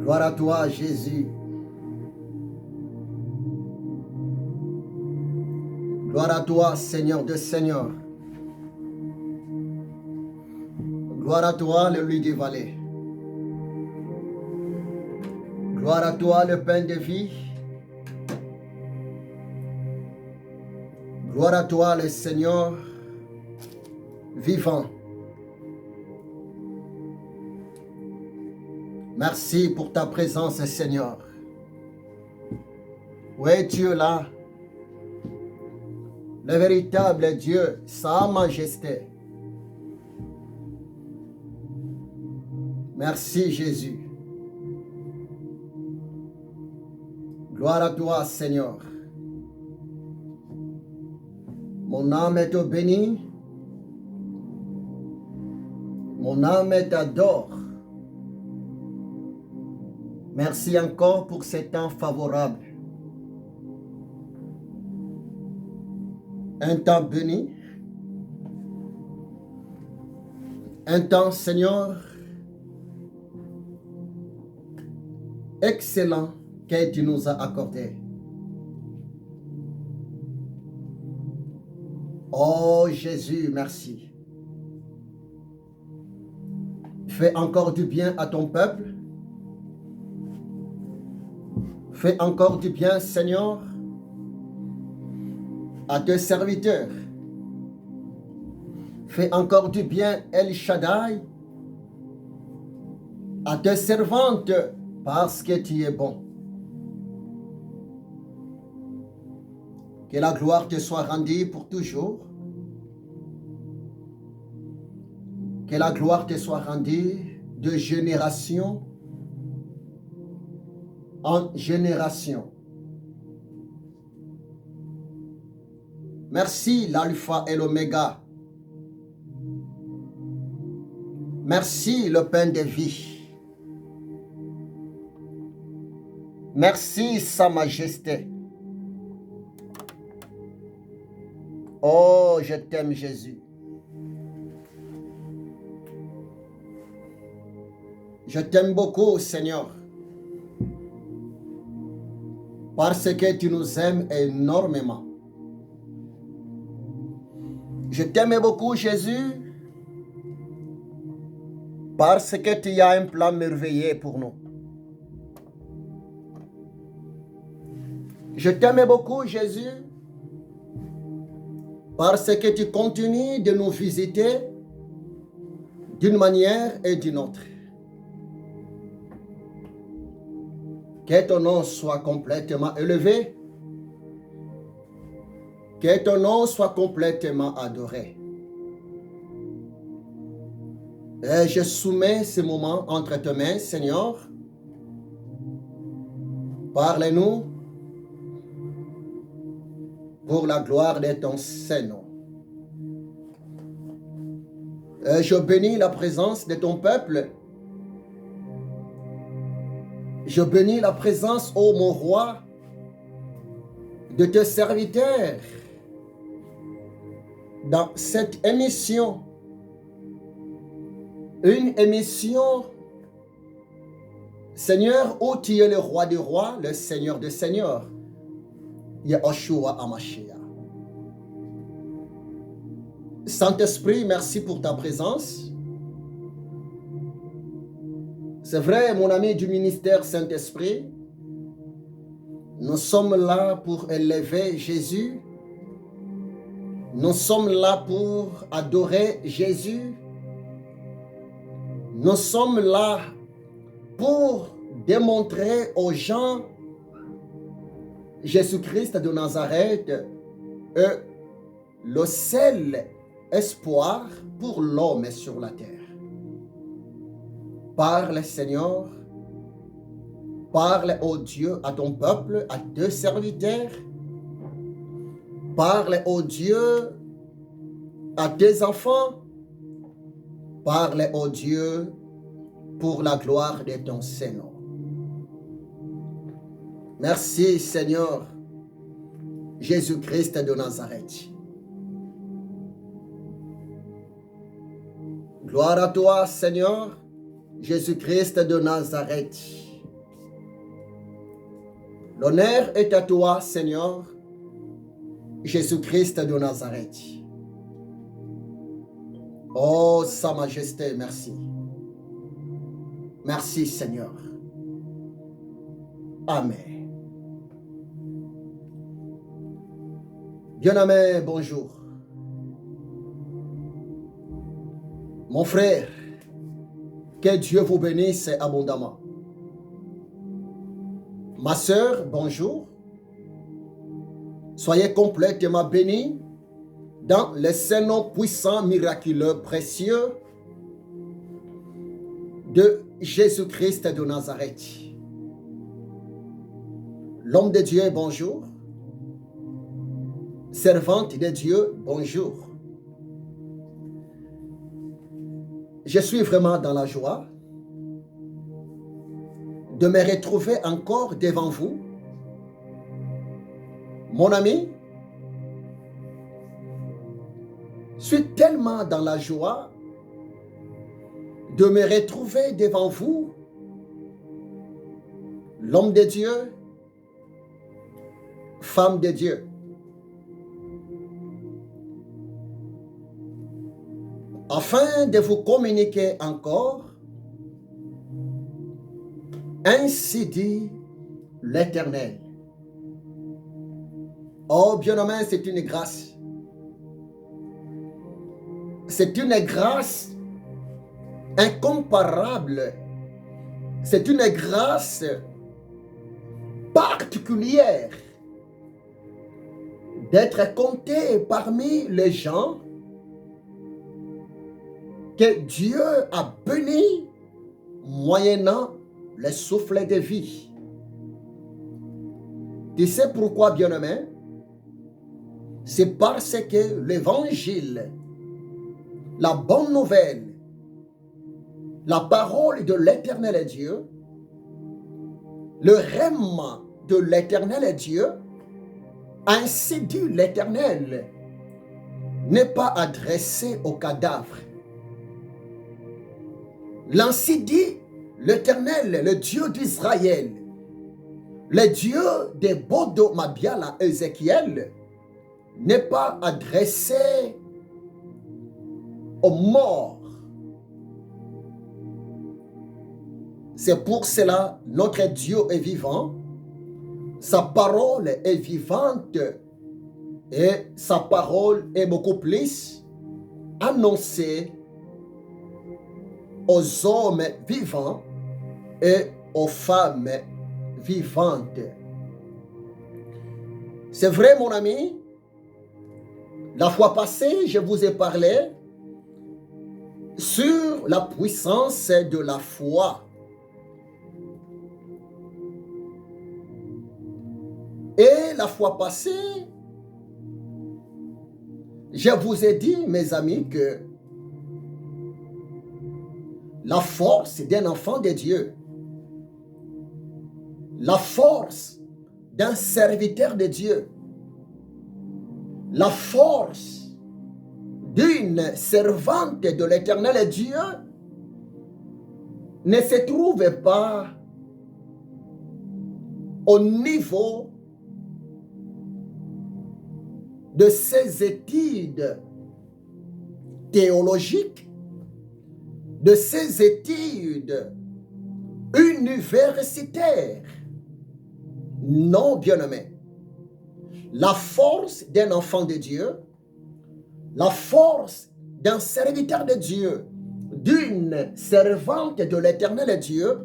Gloire à toi, Jésus. Gloire à toi, Seigneur de Seigneurs. Gloire à toi, le lit des vallées. Gloire à toi, le pain de vie. Gloire à toi, le Seigneur vivant. Merci pour ta présence, Seigneur. Oui, tu es là. Le véritable Dieu, sa majesté. Merci, Jésus. Gloire à toi, Seigneur. Mon âme est bénie. Mon âme t'adore. Merci encore pour ce temps favorable. Un temps béni. Un temps, Seigneur, excellent que tu nous as accordé. Oh Jésus, merci. Fais encore du bien à ton peuple. Fais encore du bien, Seigneur, à tes serviteurs. Fais encore du bien, El Shaddai, à tes servantes, parce que tu es bon. Que la gloire te soit rendue pour toujours. Que la gloire te soit rendue de génération en génération. Merci l'alpha et l'oméga. Merci le pain de vie. Merci sa majesté. Oh, je t'aime Jésus. Je t'aime beaucoup, Seigneur, parce que tu nous aimes énormément. Je t'aime beaucoup, Jésus, parce que tu as un plan merveilleux pour nous. Je t'aime beaucoup, Jésus, parce que tu continues de nous visiter d'une manière et d'une autre. Que ton nom soit complètement élevé. Que ton nom soit complètement adoré. Et je soumets ce moment entre tes mains, Seigneur. Parle-nous pour la gloire de ton Saint-Nom. Et je bénis la présence de ton peuple. Je bénis la présence, ô mon roi, de tes serviteurs dans cette émission. Une émission, Seigneur, où tu es le roi des rois, le Seigneur des seigneurs, Yahushua HaMashiach. Saint-Esprit, merci pour ta présence. C'est vrai, mon ami du ministère Saint-Esprit, nous sommes là pour élever Jésus. Nous sommes là pour adorer Jésus. Nous sommes là pour démontrer aux gens Jésus-Christ de Nazareth est le seul espoir pour l'homme sur la terre. Parle, Seigneur. Parle, ô Dieu, à ton peuple, à tes serviteurs. Parle, ô Dieu, à tes enfants. Parle, ô Dieu, pour la gloire de ton Saint-Nom. Merci, Seigneur, Jésus-Christ de Nazareth. Gloire à toi, Seigneur, Jésus-Christ de Nazareth. L'honneur est à toi, Seigneur, Jésus-Christ de Nazareth. Oh, Sa Majesté, merci. Merci, Seigneur. Amen. Bien-aimé, bonjour. Mon frère, que Dieu vous bénisse abondamment. Ma sœur, bonjour. Soyez complètement bénis dans le Saint-Nom puissant, miraculeux, précieux de Jésus-Christ de Nazareth. L'homme de Dieu, bonjour. Servante de Dieu, bonjour. Je suis vraiment dans la joie de me retrouver encore devant vous. Mon ami, je suis tellement dans la joie de me retrouver devant vous, l'homme de Dieu, femme de Dieu. Afin de vous communiquer encore, ainsi dit l'Éternel. Oh, bien-aimé, c'est une grâce. C'est une grâce incomparable. C'est une grâce particulière d'être compté parmi les gens que Dieu a bénis moyennant le souffle de vie. Tu sais pourquoi, bien-aimé? C'est parce que l'évangile, la bonne nouvelle, la parole de l'Éternel Dieu, le règne de l'Éternel Dieu, ainsi dit l'Éternel, n'est pas adressé aux cadavres. L'ainsi dit l'Éternel, le Dieu d'Israël, le Dieu de Bodo Mabiala Ézéchiel, n'est pas adressé aux morts. C'est pour cela notre Dieu est vivant, sa parole est vivante et sa parole est beaucoup plus annoncée aux hommes vivants et aux femmes vivantes. C'est vrai, mon ami, la fois passée, je vous ai parlé sur la puissance de la foi. Et la fois passée, je vous ai dit, mes amis, que la force d'un enfant de Dieu, la force d'un serviteur de Dieu, la force d'une servante de l'Éternel Dieu ne se trouve pas au niveau de ses études théologiques, de ses études universitaires. Non, bien-aimé. La force d'un enfant de Dieu, la force d'un serviteur de Dieu, d'une servante de l'Éternel Dieu,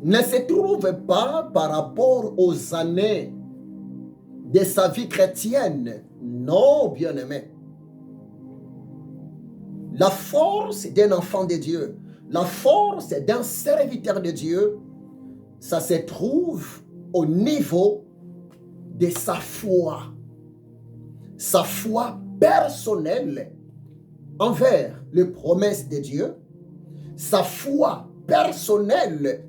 ne se trouve pas par rapport aux années de sa vie chrétienne. Non, bien-aimé. La force d'un enfant de Dieu, la force d'un serviteur de Dieu, ça se trouve au niveau de sa foi personnelle envers les promesses de Dieu, sa foi personnelle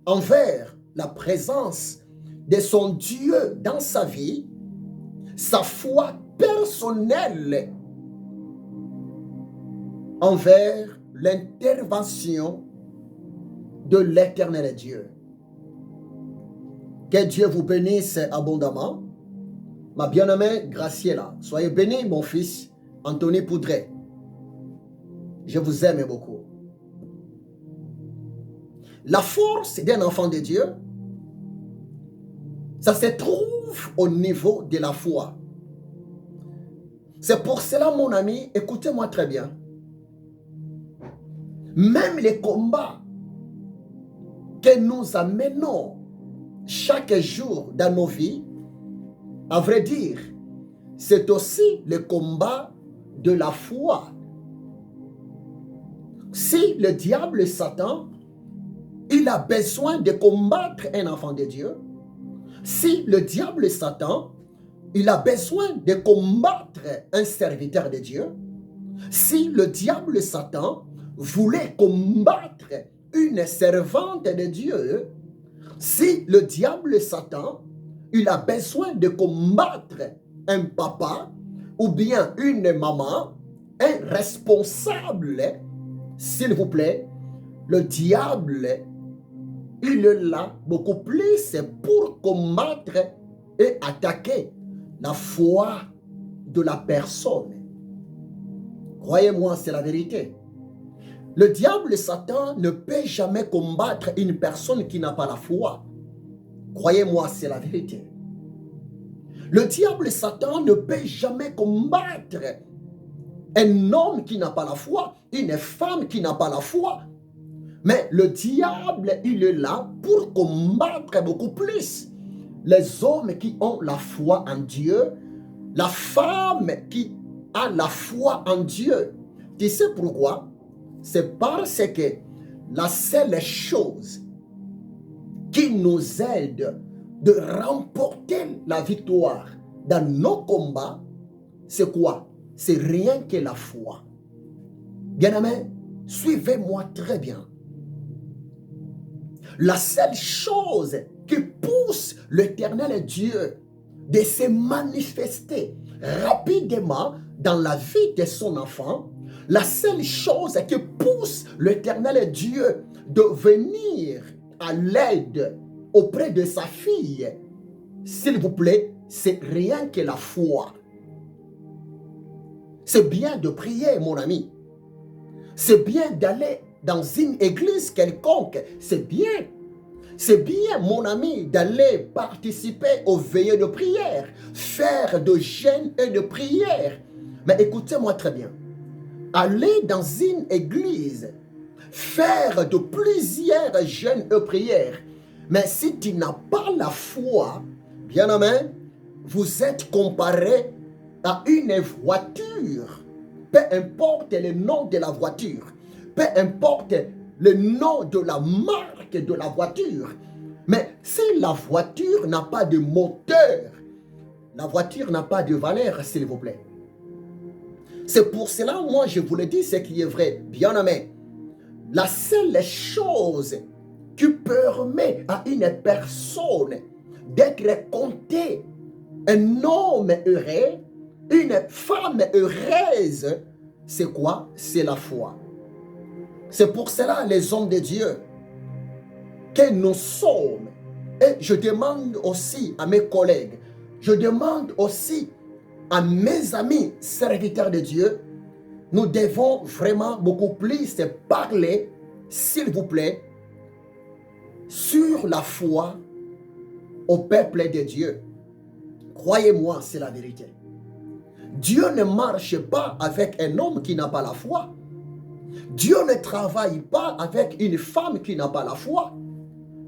envers la présence de son Dieu dans sa vie, sa foi personnelle envers l'intervention de l'Éternel Dieu. Que Dieu vous bénisse abondamment. Ma bien-aimée Graciela, soyez béni, mon fils Anthony Poudret. Je vous aime beaucoup. La force d'un enfant de Dieu, ça se trouve au niveau de la foi. C'est pour cela, mon ami, écoutez-moi très bien. Même les combats que nous amenons chaque jour dans nos vies, à vrai dire, c'est aussi le combat de la foi. Si le diable Satan, il a besoin de combattre un enfant de Dieu, si le diable Satan, il a besoin de combattre un serviteur de Dieu, si le diable Satan voulait combattre une servante de Dieu, si le diable Satan, il a besoin de combattre un papa ou bien une maman, un responsable, s'il vous plaît, le diable, il est là beaucoup plus pour combattre et attaquer la foi de la personne. Croyez-moi, c'est la vérité. Le diable Satan ne peut jamais combattre une personne qui n'a pas la foi. Croyez-moi, c'est la vérité. Le diable Satan ne peut jamais combattre un homme qui n'a pas la foi, une femme qui n'a pas la foi. Mais le diable, il est là pour combattre beaucoup plus les hommes qui ont la foi en Dieu, la femme qui a la foi en Dieu. Tu sais pourquoi? C'est parce que la seule chose qui nous aide de remporter la victoire dans nos combats, c'est quoi? C'est rien que la foi. Bien-aimés, suivez-moi très bien. La seule chose qui pousse l'Éternel Dieu de se manifester rapidement dans la vie de son enfant, la seule chose qui pousse l'Éternel Dieu de venir à l'aide auprès de sa fille, s'il vous plaît, c'est rien que la foi. C'est bien de prier, mon ami. C'est bien d'aller dans une église quelconque. C'est bien. C'est bien, mon ami, d'aller participer aux veillées de prière, faire de jeûnes et de prières. Mais écoutez-moi très bien. Aller dans une église, faire de plusieurs jeûnes et prières. Mais si tu n'as pas la foi, bien aimé, vous êtes comparé à une voiture. Peu importe le nom de la voiture, peu importe le nom de la marque de la voiture, mais si la voiture n'a pas de moteur, la voiture n'a pas de valeur, s'il vous plaît. C'est pour cela, moi, je vous le dis, ce qui est vrai, bien aimé. La seule chose qui permet à une personne d'être comptée un homme heureux, une femme heureuse, c'est quoi? C'est la foi. C'est pour cela, les hommes de Dieu, que nous sommes, et je demande aussi à mes collègues, je demande aussi à mes amis serviteurs de Dieu, nous devons vraiment beaucoup plus parler, s'il vous plaît, sur la foi au peuple de Dieu. Croyez-moi, c'est la vérité. Dieu ne marche pas avec un homme qui n'a pas la foi. Dieu ne travaille pas avec une femme qui n'a pas la foi.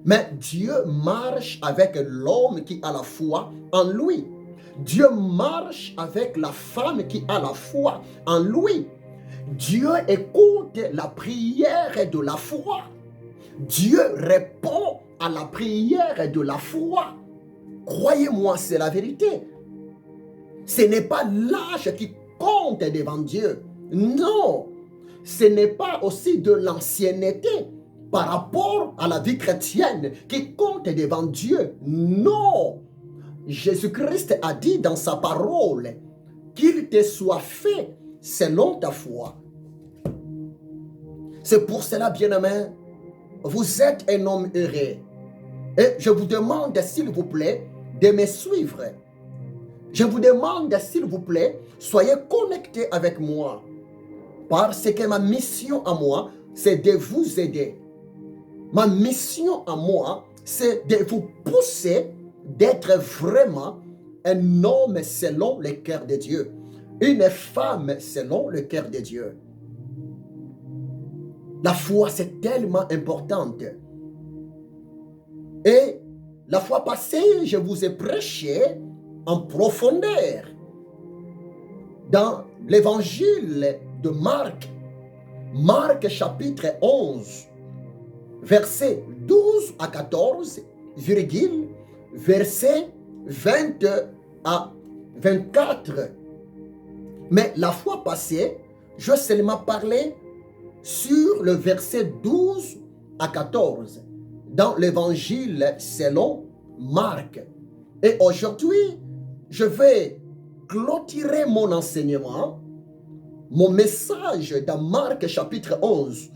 Mais Dieu marche avec l'homme qui a la foi en lui. Dieu marche avec la femme qui a la foi en lui. Dieu écoute la prière de la foi. Dieu répond à la prière de la foi. Croyez-moi, c'est la vérité. Ce n'est pas l'âge qui compte devant Dieu. Non. Ce n'est pas aussi de l'ancienneté par rapport à la vie chrétienne qui compte devant Dieu. Non. Jésus-Christ a dit dans sa parole qu'il te soit fait selon ta foi. C'est pour cela, bien-aimé, vous êtes un homme heureux. Et je vous demande, s'il vous plaît, de me suivre. Je vous demande, s'il vous plaît, soyez connectés avec moi. Parce que ma mission à moi, c'est de vous aider. Ma mission à moi, c'est de vous pousser d'être vraiment un homme selon le cœur de Dieu. Une femme selon le cœur de Dieu. La foi, c'est tellement importante. Et la fois passée, je vous ai prêché en profondeur dans l'évangile de Marc. Marc chapitre 11, versets 12 à 14, virgule, verset 20 à 24. Mais la fois passée, je seulement parlé sur le verset 12 à 14 dans l'évangile selon Marc. Et aujourd'hui, je vais clôturer mon enseignement, mon message dans Marc chapitre 11,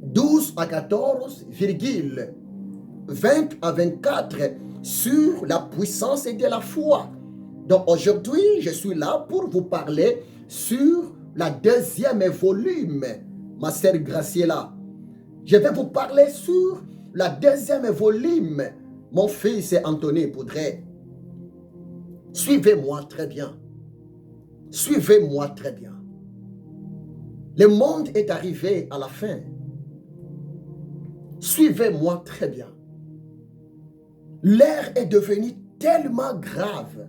12 à 14, virgule, 20 à 24 sur la puissance de la foi. Donc aujourd'hui, je suis là pour vous parler sur la deuxième volume, ma sœur Graciela. Je vais vous parler sur la deuxième volume, mon fils Anthony Poudret. Suivez-moi très bien. Suivez-moi très bien. Le monde est arrivé à la fin. Suivez-moi très bien. L'air est devenu tellement grave.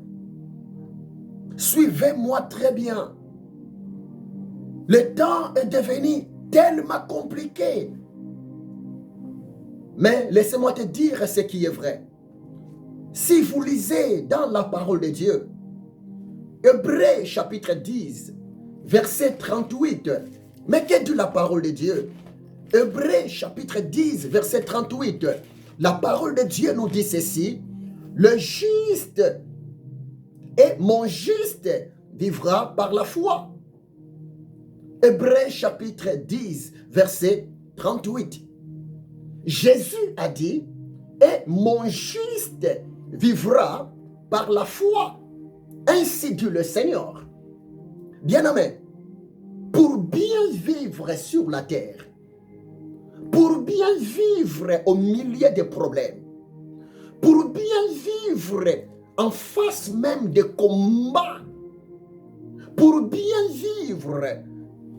Suivez-moi très bien. Le temps est devenu tellement compliqué. Mais laissez-moi te dire ce qui est vrai. Si vous lisez dans la parole de Dieu, Hébreux chapitre 10, verset 38, mais que dit la parole de Dieu? Hébreux chapitre 10, verset 38, la parole de Dieu nous dit ceci: le juste et mon juste vivra par la foi. Hébreux chapitre 10, verset 38. Jésus a dit, et mon juste vivra par la foi. Ainsi dit le Seigneur. Bien-aimé, pour bien vivre sur la terre, pour bien vivre au milieu des problèmes, pour bien vivre en face même des combats, pour bien vivre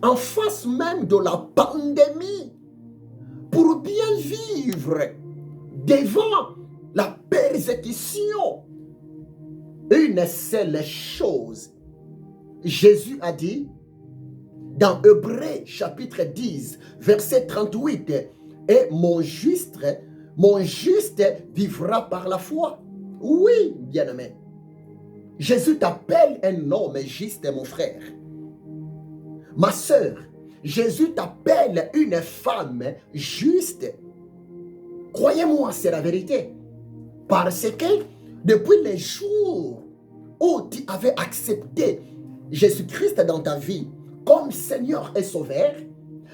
en face même de la pandémie, pour bien vivre devant la persécution, une seule chose. Jésus a dit dans Hébreux chapitre 10, verset 38, et mon juste vivra par la foi. Oui, bien-aimé. Jésus t'appelle un homme juste, mon frère. Ma sœur, Jésus t'appelle une femme juste. Croyez-moi, c'est la vérité. Parce que depuis les jours où tu avais accepté Jésus-Christ dans ta vie comme Seigneur et Sauveur,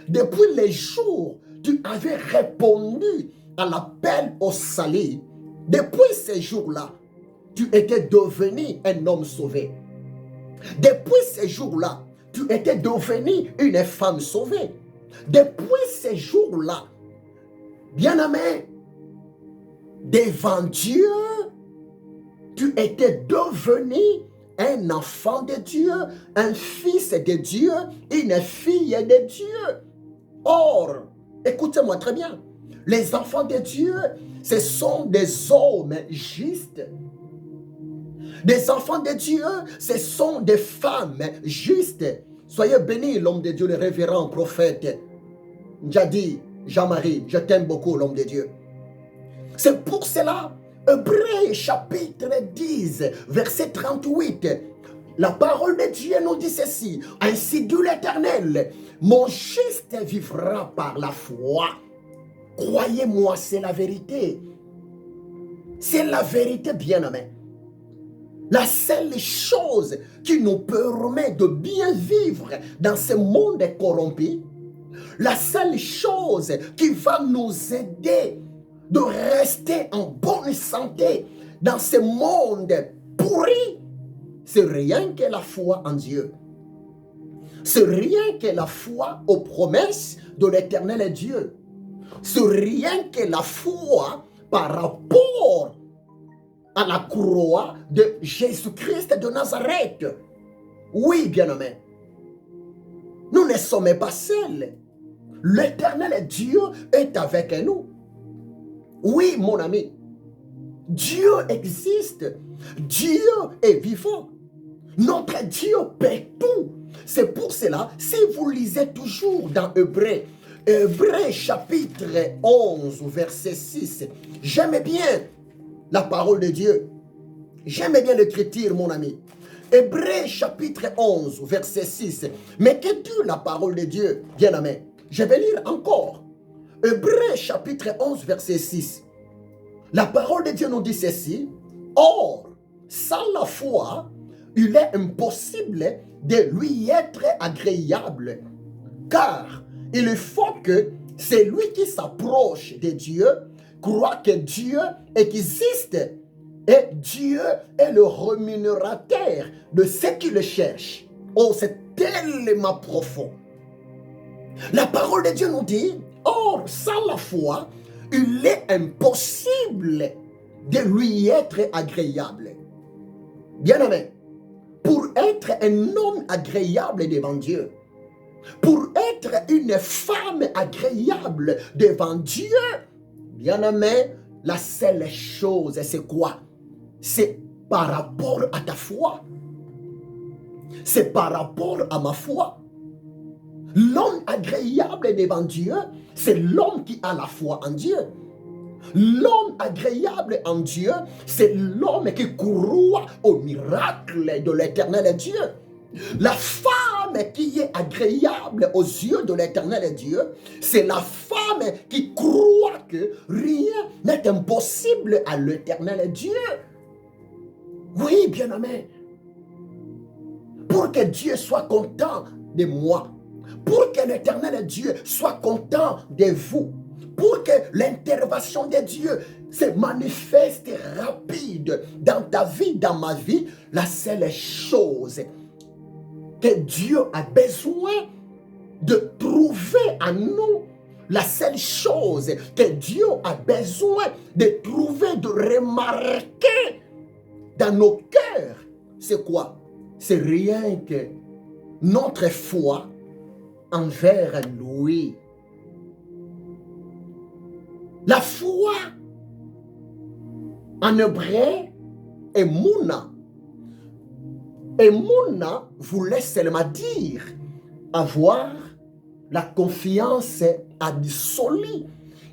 depuis les jours où tu avais répondu à l'appel au salut, depuis ces jours-là, tu étais devenu un homme sauvé. Depuis ces jours-là, tu étais devenu une femme sauvée. Depuis ces jours-là, bien-aimé, devant Dieu, tu étais devenu un enfant de Dieu, un fils de Dieu, une fille de Dieu. Or, écoutez-moi très bien, les enfants de Dieu, ce sont des hommes justes. Des enfants de Dieu, ce sont des femmes justes. Soyez bénis, l'homme de Dieu, le révérend prophète Jadi Jean-Marie. Je t'aime beaucoup, l'homme de Dieu. C'est pour cela, Hébreux chapitre 10, verset 38, la parole de Dieu nous dit ceci: ainsi dit l'Éternel, mon juste vivra par la foi. Croyez-moi, c'est la vérité. C'est la vérité, bien-aimé. La seule chose qui nous permet de bien vivre dans ce monde corrompu, la seule chose qui va nous aider de rester en bonne santé dans ce monde pourri, c'est rien que la foi en Dieu. C'est rien que la foi aux promesses de l'Éternel Dieu. C'est rien que la foi par rapport à la croix de Jésus-Christ de Nazareth. Oui, bien-aimés, nous ne sommes pas seuls. L'Éternel Dieu est avec nous. Oui, mon ami, Dieu existe. Dieu est vivant. Notre Dieu paie tout. C'est pour cela, si vous lisez toujours dans Hébreux chapitre 11, verset 6, j'aime bien la parole de Dieu. J'aime bien l'écriture, mon ami. Hébreux chapitre 11, verset 6. Mais que dit la parole de Dieu, bien-aimé? Je vais lire encore. Hébreux chapitre 11, verset 6. La parole de Dieu nous dit ceci. Or, sans la foi, il est impossible de lui être agréable. Car il faut que celui qui s'approche de Dieu croit que Dieu existe. Et Dieu est le rémunérateur de ceux qui le cherchent. Oh, c'est tellement profond. La parole de Dieu nous dit, or, sans la foi, il est impossible de lui être agréable. Bien-aimé, pour être un homme agréable devant Dieu, pour être une femme agréable devant Dieu, bien-aimé, la seule chose, c'est quoi? C'est par rapport à ta foi. C'est par rapport à ma foi. L'homme agréable devant Dieu, c'est l'homme qui a la foi en Dieu. L'homme agréable en Dieu, c'est l'homme qui croit au miracle de l'Éternel Dieu. La femme qui est agréable aux yeux de l'Éternel Dieu, c'est la femme qui croit que rien n'est impossible à l'Éternel Dieu. Oui, bien-aimé, pour que Dieu soit content de moi, pour que l'Éternel Dieu soit content de vous, pour que l'intervention de Dieu se manifeste rapide dans ta vie, dans ma vie, la seule chose que Dieu a besoin de trouver en nous, la seule chose que Dieu a besoin de trouver, de remarquer dans nos cœurs, c'est quoi? C'est rien que notre foi envers lui. La foi en hébreu est mouna. Et mouna voulait seulement dire avoir la confiance absolue,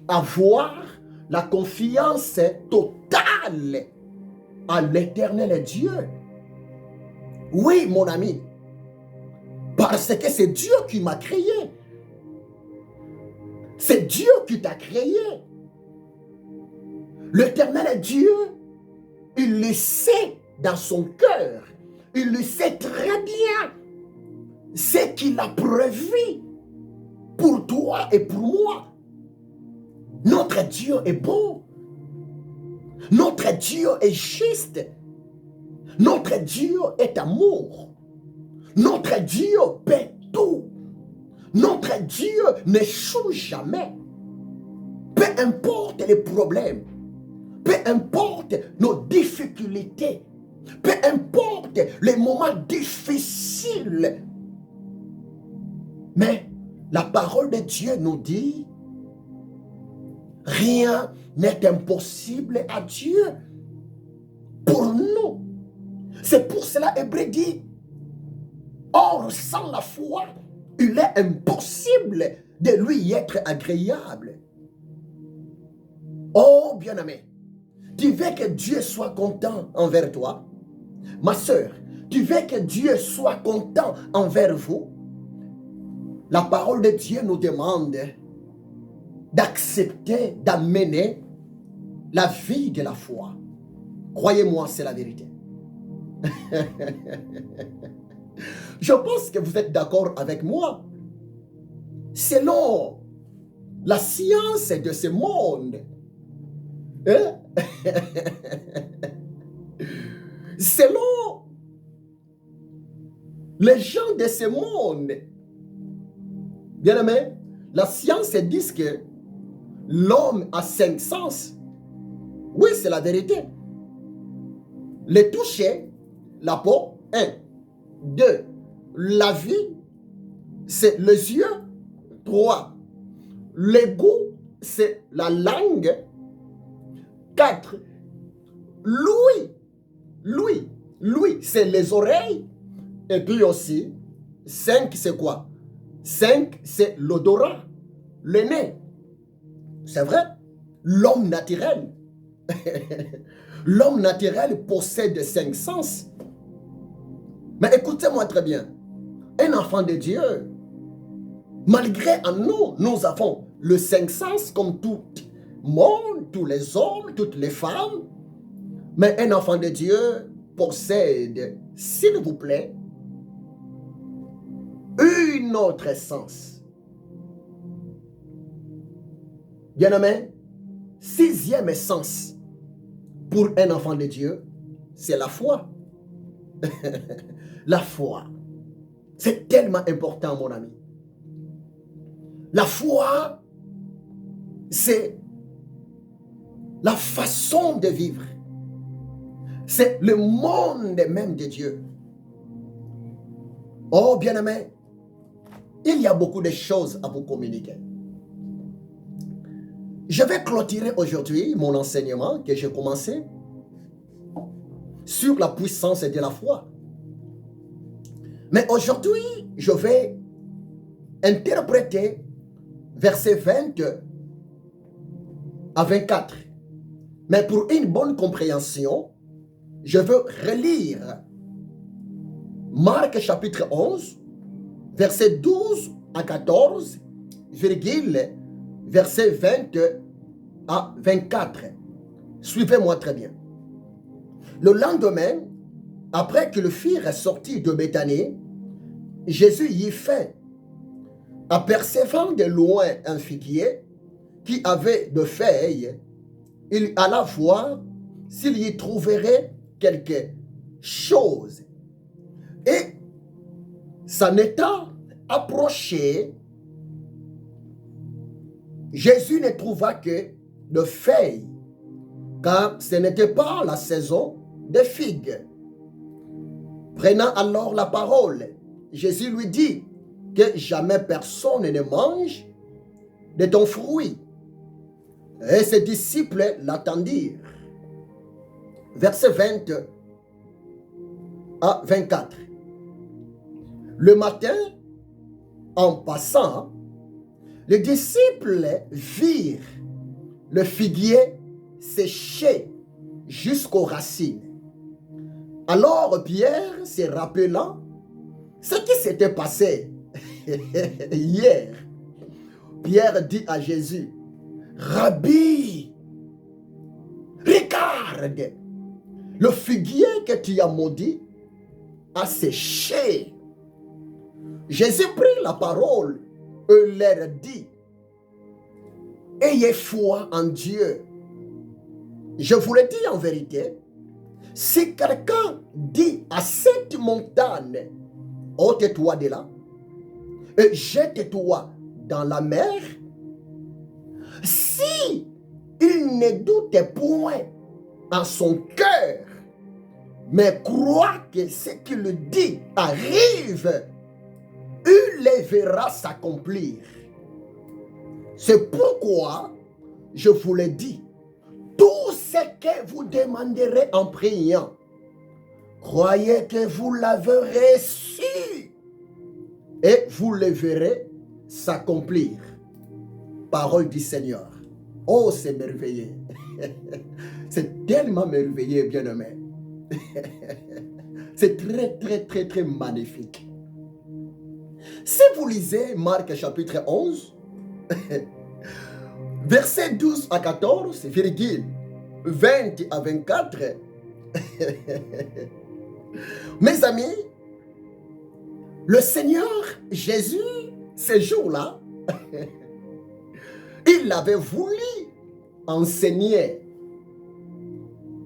avoir la confiance totale à l'Éternel Dieu. Oui, mon ami, parce que c'est Dieu qui m'a créé. C'est Dieu qui t'a créé. L'Éternel Dieu, il le sait dans son cœur. Il le sait très bien. Ce qu'il a prévu pour toi et pour moi. Notre Dieu est bon. Notre Dieu est juste. Notre Dieu est amour. Notre Dieu paie tout. Notre Dieu n'échoue jamais. Peu importe les problèmes, peu importe nos difficultés, peu importe les moments difficiles, mais la parole de Dieu nous dit, rien n'est impossible à Dieu pour nous. C'est pour cela Hébreux dit, or sans la foi, il est impossible de lui être agréable. Oh bien-aimé, tu veux que Dieu soit content envers toi? Ma soeur, tu veux que Dieu soit content envers vous? La parole de Dieu nous demande d'accepter, d'amener la vie de la foi. Croyez-moi, c'est la vérité. Je pense que vous êtes d'accord avec moi. Selon la science de ce monde, Hein? Selon les gens de ce monde, bien aimé, la science dit que l'homme a 5 sens. Oui, c'est la vérité. Le toucher, la peau, 1. 2. La vue, c'est les yeux. 3. Le goût, c'est la langue. 4. L'ouïe, c'est les oreilles. Et puis aussi, 5, c'est quoi? 5, c'est l'odorat, le nez. C'est vrai, l'homme naturel. L'homme naturel possède 5 sens. Mais écoutez-moi très bien. Un enfant de Dieu, malgré en nous, nous avons le 5 sens comme tout monde, tous les hommes, toutes les femmes. Mais un enfant de Dieu possède, s'il vous plaît, une autre sens. Bien-aimé, 6e sens pour un enfant de Dieu, c'est la foi. La foi. C'est tellement important, mon ami. La foi, c'est la façon de vivre. C'est le monde même de Dieu. Oh, bien-aimé, il y a beaucoup de choses à vous communiquer. Je vais clôturer aujourd'hui mon enseignement que j'ai commencé sur la puissance de la foi. Mais aujourd'hui, je vais interpréter versets 20 à 24. Mais pour une bonne compréhension, je veux relire Marc chapitre 11, versets 12 à 14, versets 20 à 24. Suivez-moi très bien. Le lendemain, après que le fils est sorti de Béthanie, Jésus y fait, apercevant de loin un figuier qui avait de feuilles, il alla voir s'il y trouverait quelque chose. Et s'en étant approché, Jésus ne trouva que de feuilles, car ce n'était pas la saison des figues. Prenant alors la parole, Jésus lui dit que jamais personne ne mange de ton fruit. Et ses disciples l'attendirent. Verset 20 à 24. Le matin, en passant, les disciples virent le figuier séché jusqu'aux racines. Alors Pierre, se rappelant ce qui s'était passé hier, Pierre dit à Jésus, Rabbi, regarde, le figuier que tu as maudit a séché. Jésus prit la parole et leur dit, ayez foi en Dieu. Je vous le dis en vérité, si quelqu'un dit à cette montagne, ôte-toi de là, et jette-toi dans la mer, si il ne doute point en son cœur, mais croit que ce qu'il dit arrive, il les verra s'accomplir. C'est pourquoi je vous le dis, tout ce que vous demanderez en priant, croyez que vous l'avez reçu et vous le verrez s'accomplir. Parole du Seigneur. Oh, c'est merveilleux. C'est tellement merveilleux, bien-aimé. C'est très, très, très, très magnifique. Si vous lisez Marc chapitre 11, versets 12 à 14, 20 à 24, mes amis, le Seigneur Jésus, ces jours-là, il avait voulu enseigner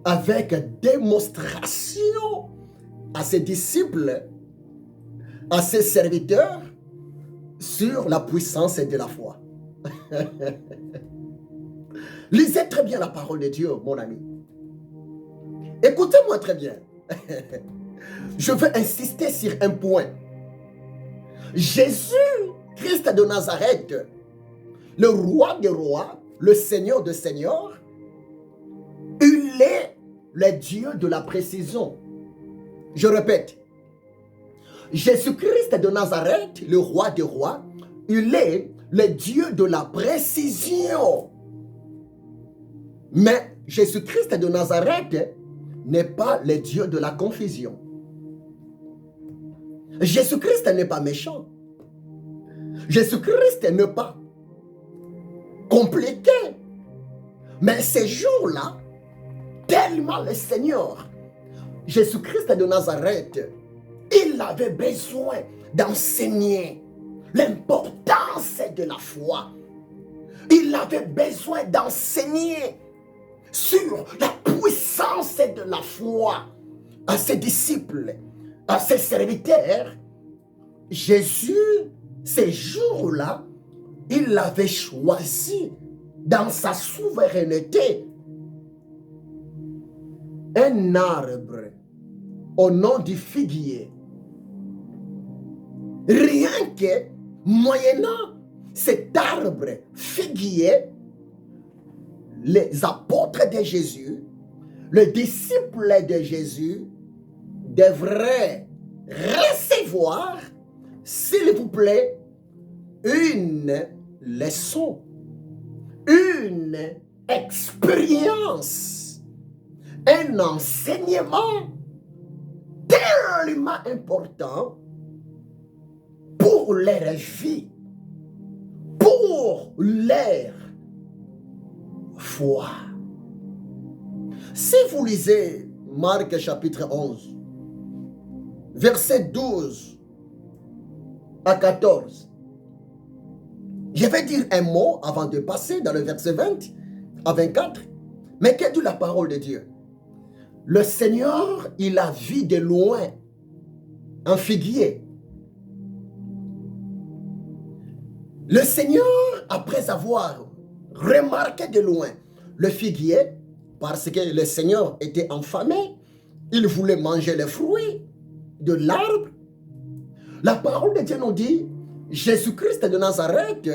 avec démonstration à ses disciples, à ses serviteurs, sur la puissance de la foi. Lisez très bien la parole de Dieu, mon ami. Écoutez-moi très bien. Je veux insister sur un point. Jésus, Christ de Nazareth, le roi des rois, le Seigneur des seigneurs, il est le Dieu de la précision. Je répète, Jésus-Christ de Nazareth, le roi des rois, il est le Dieu de la précision. Mais Jésus-Christ de Nazareth n'est pas le Dieu de la confusion. Jésus-Christ n'est pas méchant. Jésus-Christ n'est pas compliqué. Mais ces jours-là, tellement le Seigneur, Jésus-Christ de Nazareth, il avait besoin d'enseigner l'importance de la foi. Il avait besoin d'enseigner sur la puissance de la foi à ses disciples, à ses serviteurs. Jésus, ces jours-là, il avait choisi dans sa souveraineté un arbre au nom du figuier. Rien que moyennant cet arbre figuier, les apôtres de Jésus, les disciples de Jésus devraient recevoir, s'il vous plaît, une leçon, une expérience, un enseignement tellement important pour leur vie, pour leur foi. Si vous lisez Marc chapitre 11, verset 12 à 14, je vais dire un mot avant de passer dans le verset 20 à 24. Mais que dit la parole de Dieu? Le Seigneur, il a vu de loin un figuier. Le Seigneur, après avoir remarqué de loin le figuier, parce que le Seigneur était affamé, il voulait manger les fruits de l'arbre. La parole de Dieu nous dit, Jésus-Christ de Nazareth,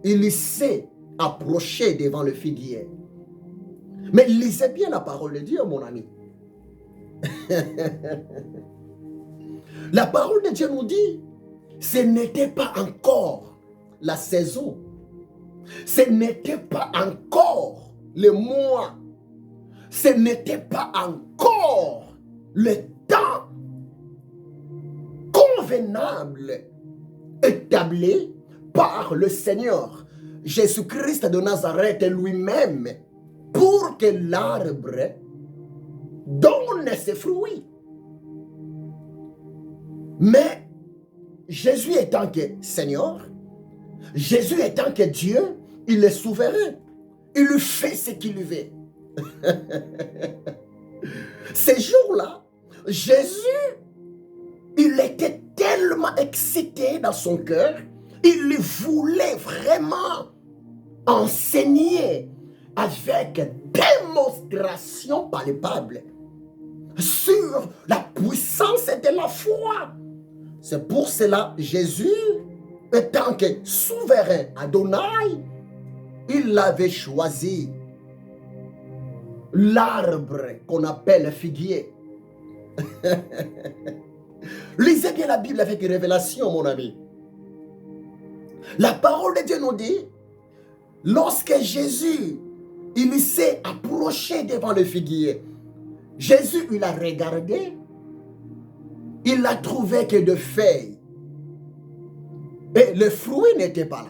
il s'est approché devant le figuier. Mais lisez bien la parole de Dieu, mon ami. La parole de Dieu nous dit, ce n'était pas encore la saison. Ce n'était pas encore le mois. Ce n'était pas encore le temps convenable établi par le Seigneur Jésus-Christ de Nazareth lui-même pour que l'arbre donne ses fruits. Mais Jésus étant que Seigneur, Jésus étant que Dieu, il est souverain. Il fait ce qu'il veut. Ces jours-là, Jésus, il était tellement excité dans son cœur, il voulait vraiment enseigner avec démonstration palpable sur la puissance de la foi. C'est pour cela Jésus, étant que souverain Adonai, il avait choisi l'arbre qu'on appelle figuier. Lisez bien la Bible avec révélation, mon ami. La parole de Dieu nous dit, lorsque Jésus, il s'est approché devant le figuier, Jésus, il a regardé, il a trouvé que de feuilles. Et le fruit n'était pas là.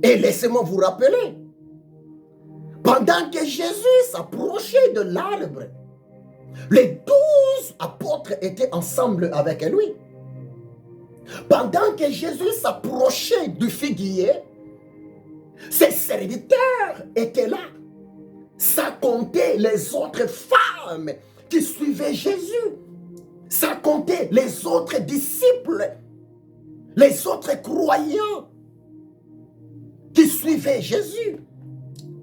Et laissez-moi vous rappeler, pendant que Jésus s'approchait de l'arbre, les 12 apôtres étaient ensemble avec lui. Pendant que Jésus s'approchait du figuier, ses serviteurs étaient là. compter les autres femmes qui suivaient Jésus, sans compter les autres disciples, les autres croyants qui suivaient Jésus.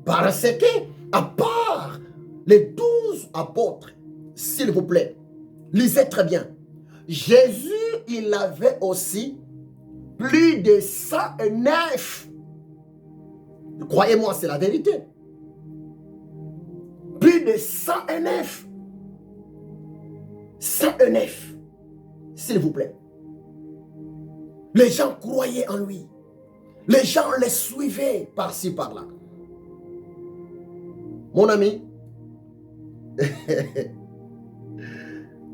Parce que, à part les 12 apôtres, s'il vous plaît, lisez très bien, Jésus, il avait aussi plus de 109. Croyez-moi, c'est la vérité. Plus de 109. 109. S'il vous plaît. Les gens croyaient en lui. Les gens les suivaient par-ci, par-là. Mon ami.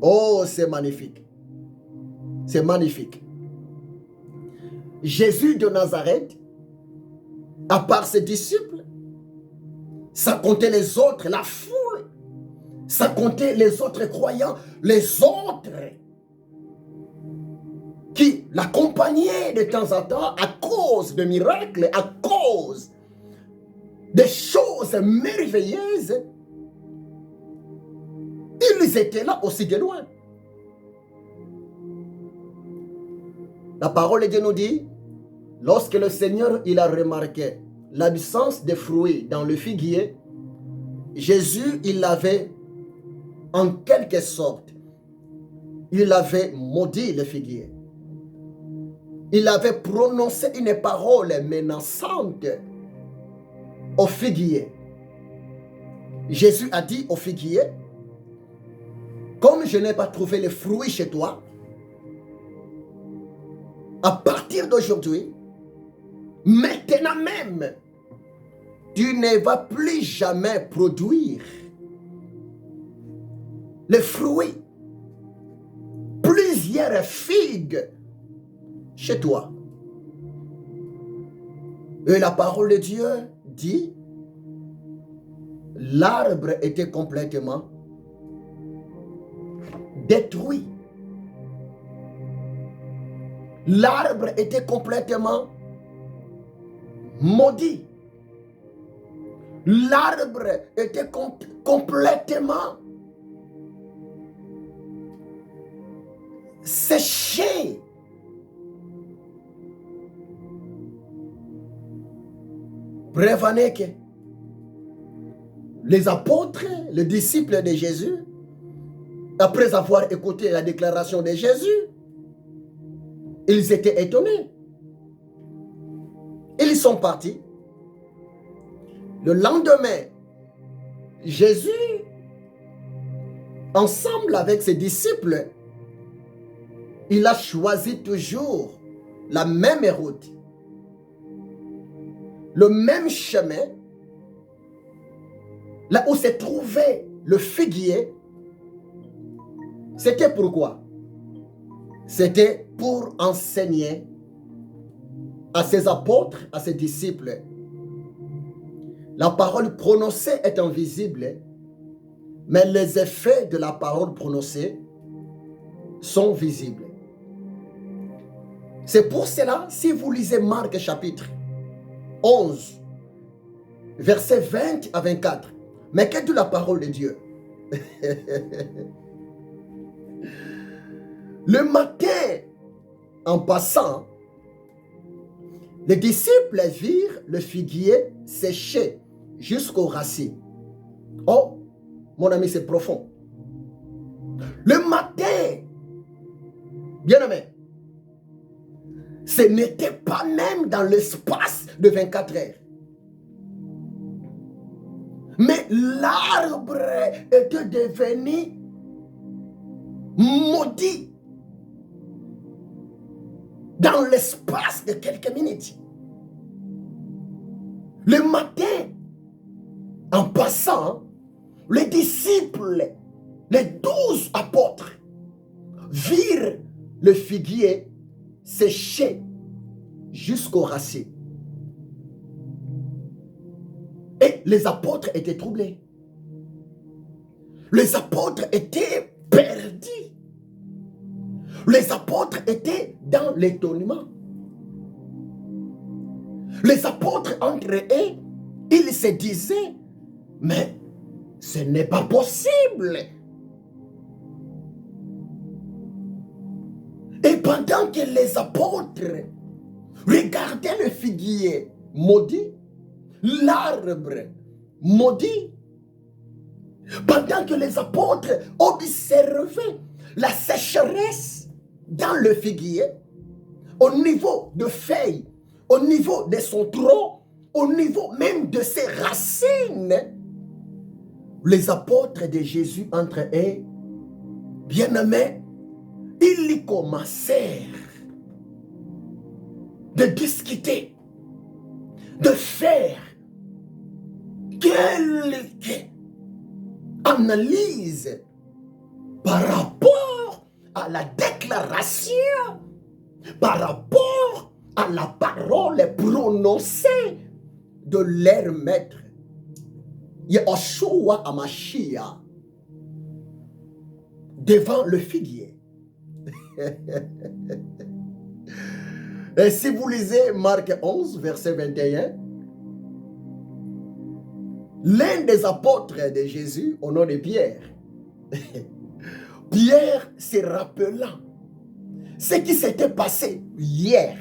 Oh, c'est magnifique. C'est magnifique. Jésus de Nazareth, à part ses disciples, ça comptait les autres, la foule, ça comptait les autres croyants, les autres qui l'accompagnaient de temps en temps à cause de miracles, à cause des choses merveilleuses. Ils étaient là aussi de loin. La parole de Dieu nous dit, lorsque le Seigneur il a remarqué l'absence de fruits dans le figuier, Jésus il avait en quelque sorte, il avait maudit le figuier. Il avait prononcé une parole menaçante au figuier. Jésus a dit au figuier, comme je n'ai pas trouvé les fruits chez toi, à partir d'aujourd'hui, maintenant même, tu ne vas plus jamais produire les fruits, plusieurs figues chez toi. Et la parole de Dieu dit, l'arbre était complètement détruit. L'arbre était complètement maudit. L'arbre était complètement séché. Prévenez que les apôtres, les disciples de Jésus, après avoir écouté la déclaration de Jésus, ils étaient étonnés. Ils sont partis. Le lendemain, Jésus, ensemble avec ses disciples, il a choisi toujours la même route, le même chemin, là où se trouvait le figuier. C'était pourquoi? C'était pour enseigner à ses apôtres, à ses disciples. La parole prononcée est invisible, mais les effets de la parole prononcée sont visibles. C'est pour cela, si vous lisez Marc chapitre 11, versets 20 à 24, mais qu'est-ce que la parole de Dieu? Le matin, en passant, les disciples virent le figuier séché jusqu'aux racines. Oh, mon ami, c'est profond. Le matin, bien-aimé, ce n'était pas même dans l'espace de 24 heures. Mais l'arbre était devenu maudit dans l'espace de quelques minutes. Le matin, en passant, les disciples, les 12 apôtres, virent le figuier séché jusqu'aux racines. Et les apôtres étaient troublés. Les apôtres étaient perdus. Les apôtres étaient dans l'étonnement. Les apôtres entre eux, ils se disaient, mais Ce n'est pas possible. Et pendant que les apôtres regardaient le figuier maudit, l'arbre maudit, pendant que les apôtres observaient la sécheresse dans le figuier, au niveau de feuilles, au niveau de son tronc, au niveau même de ses racines, les apôtres de Jésus entre eux, bien-aimés, ils y commencèrent de discuter, de faire quelques analyses par rapport à la déclaration, par rapport à la parole prononcée de leur maître, Yeshua Hamashiach, devant le figuier. Et si vous lisez Marc 11, verset 21, l'un des apôtres de Jésus, au nom de Pierre, Pierre se rappelant ce qui s'était passé hier,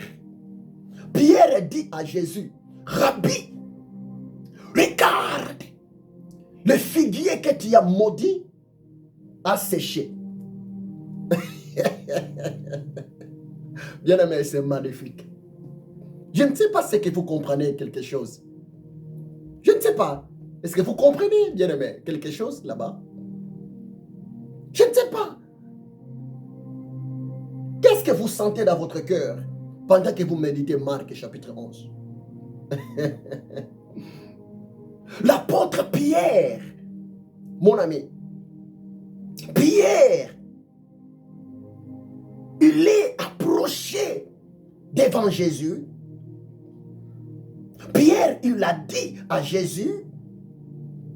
Pierre dit à Jésus, Rabbi, regarde, le figuier que tu as maudit a séché. Bien aimé, c'est magnifique. Je ne sais pas si vous comprenez quelque chose. Je ne sais pas. Est-ce que vous comprenez, bien aimé, quelque chose là-bas? Je ne sais pas. Qu'est-ce que vous sentez dans votre cœur pendant que vous méditez Marc chapitre 11? L'apôtre Pierre, mon ami, Pierre, il est approché devant Jésus. Pierre, il a dit à Jésus,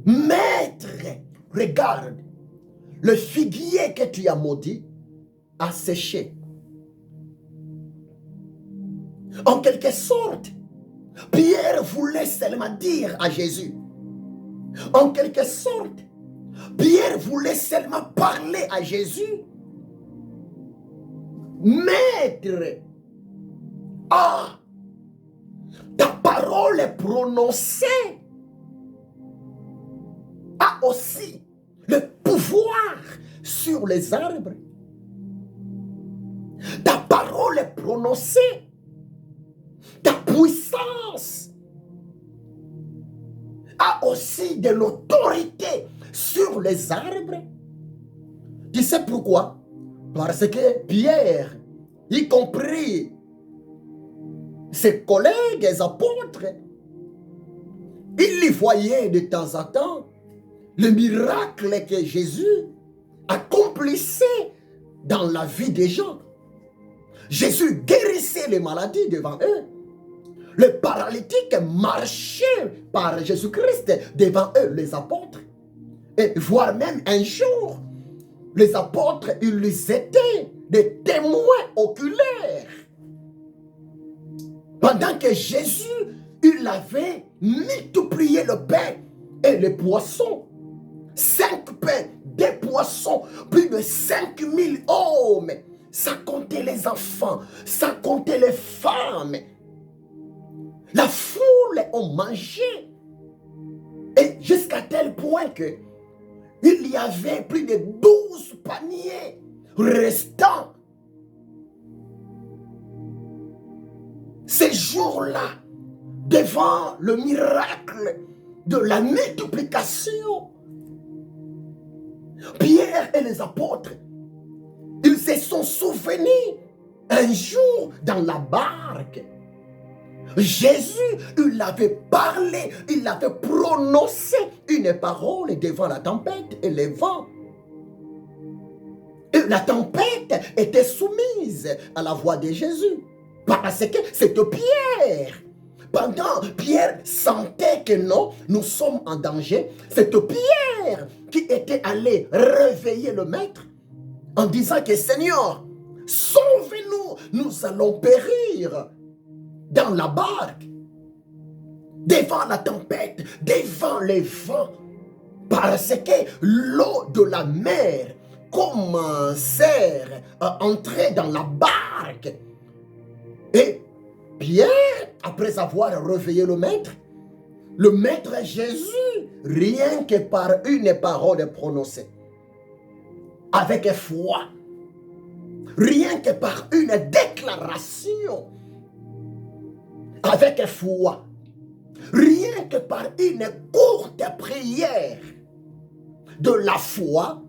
Maître, regarde, le figuier que tu as maudit a séché. En quelque sorte, Pierre voulait seulement dire à Jésus, en quelque sorte, Pierre voulait seulement parler à Jésus, Maître, ta parole est prononcée, a aussi le pouvoir sur les arbres. Ta parole est prononcée, ta puissance a aussi de l'autorité sur les arbres. Tu sais pourquoi? Parce que Pierre, y compris ses collègues, les apôtres, ils y voyaient de temps en temps le miracle que Jésus accomplissait dans la vie des gens. Jésus guérissait les maladies devant eux. Les paralytiques marchaient par Jésus-Christ devant eux, les apôtres. Et voire même un jour, les apôtres, ils étaient des témoins oculaires. Pendant que Jésus, il avait multiplié le pain et les poissons. 5 pains, 2 poissons, plus de 5000 hommes. Ça comptait les enfants, ça comptait les femmes. La foule ont mangé. Et jusqu'à tel point que il y avait plus de 12 paniers restants. Ces jours-là, devant le miracle de la multiplication, Pierre et les apôtres, ils se sont souvenus un jour dans la barque. Jésus, il avait parlé, il avait prononcé une parole devant la tempête et les vents. Et la tempête était soumise à la voix de Jésus. Parce que c'était Pierre. Pendant Pierre sentait que non, nous sommes en danger, c'est Pierre qui était allé réveiller le maître en disant que Seigneur, sauve-nous, nous allons périr dans la barque, devant la tempête, devant les vents. Parce que l'eau de la mer commençait à entrer dans la barque. Et Pierre, après avoir réveillé le maître Jésus, rien que par une parole prononcée, avec foi, rien que par une déclaration, avec foi, rien que par une courte prière de la foi,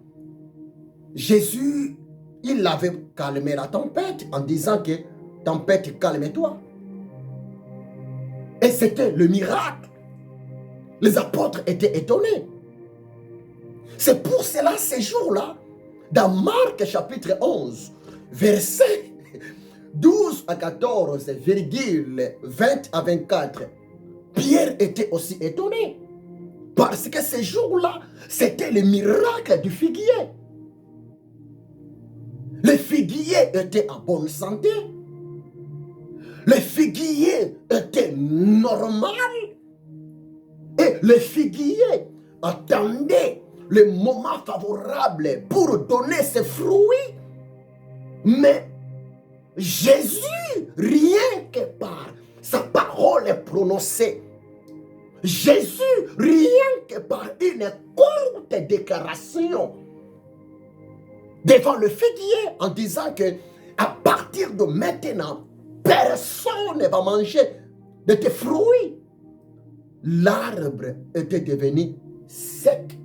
Jésus, il avait calmé la tempête en disant que tempête, calme-toi. Et c'était le miracle. Les apôtres étaient étonnés. C'est pour cela, ces jours-là, dans Marc chapitre 11, versets 12 à 14, virgule 20 à 24, Pierre était aussi étonné. Parce que ces jours-là, c'était le miracle du figuier. Le figuier était en bonne santé. Le figuier était normal. Et le figuier attendait le moment favorable pour donner ses fruits. Mais Jésus, rien que par sa parole prononcée, Jésus, rien que par une courte déclaration devant le figuier en disant que à partir de maintenant, personne ne va manger de tes fruits. L'arbre était devenu sec.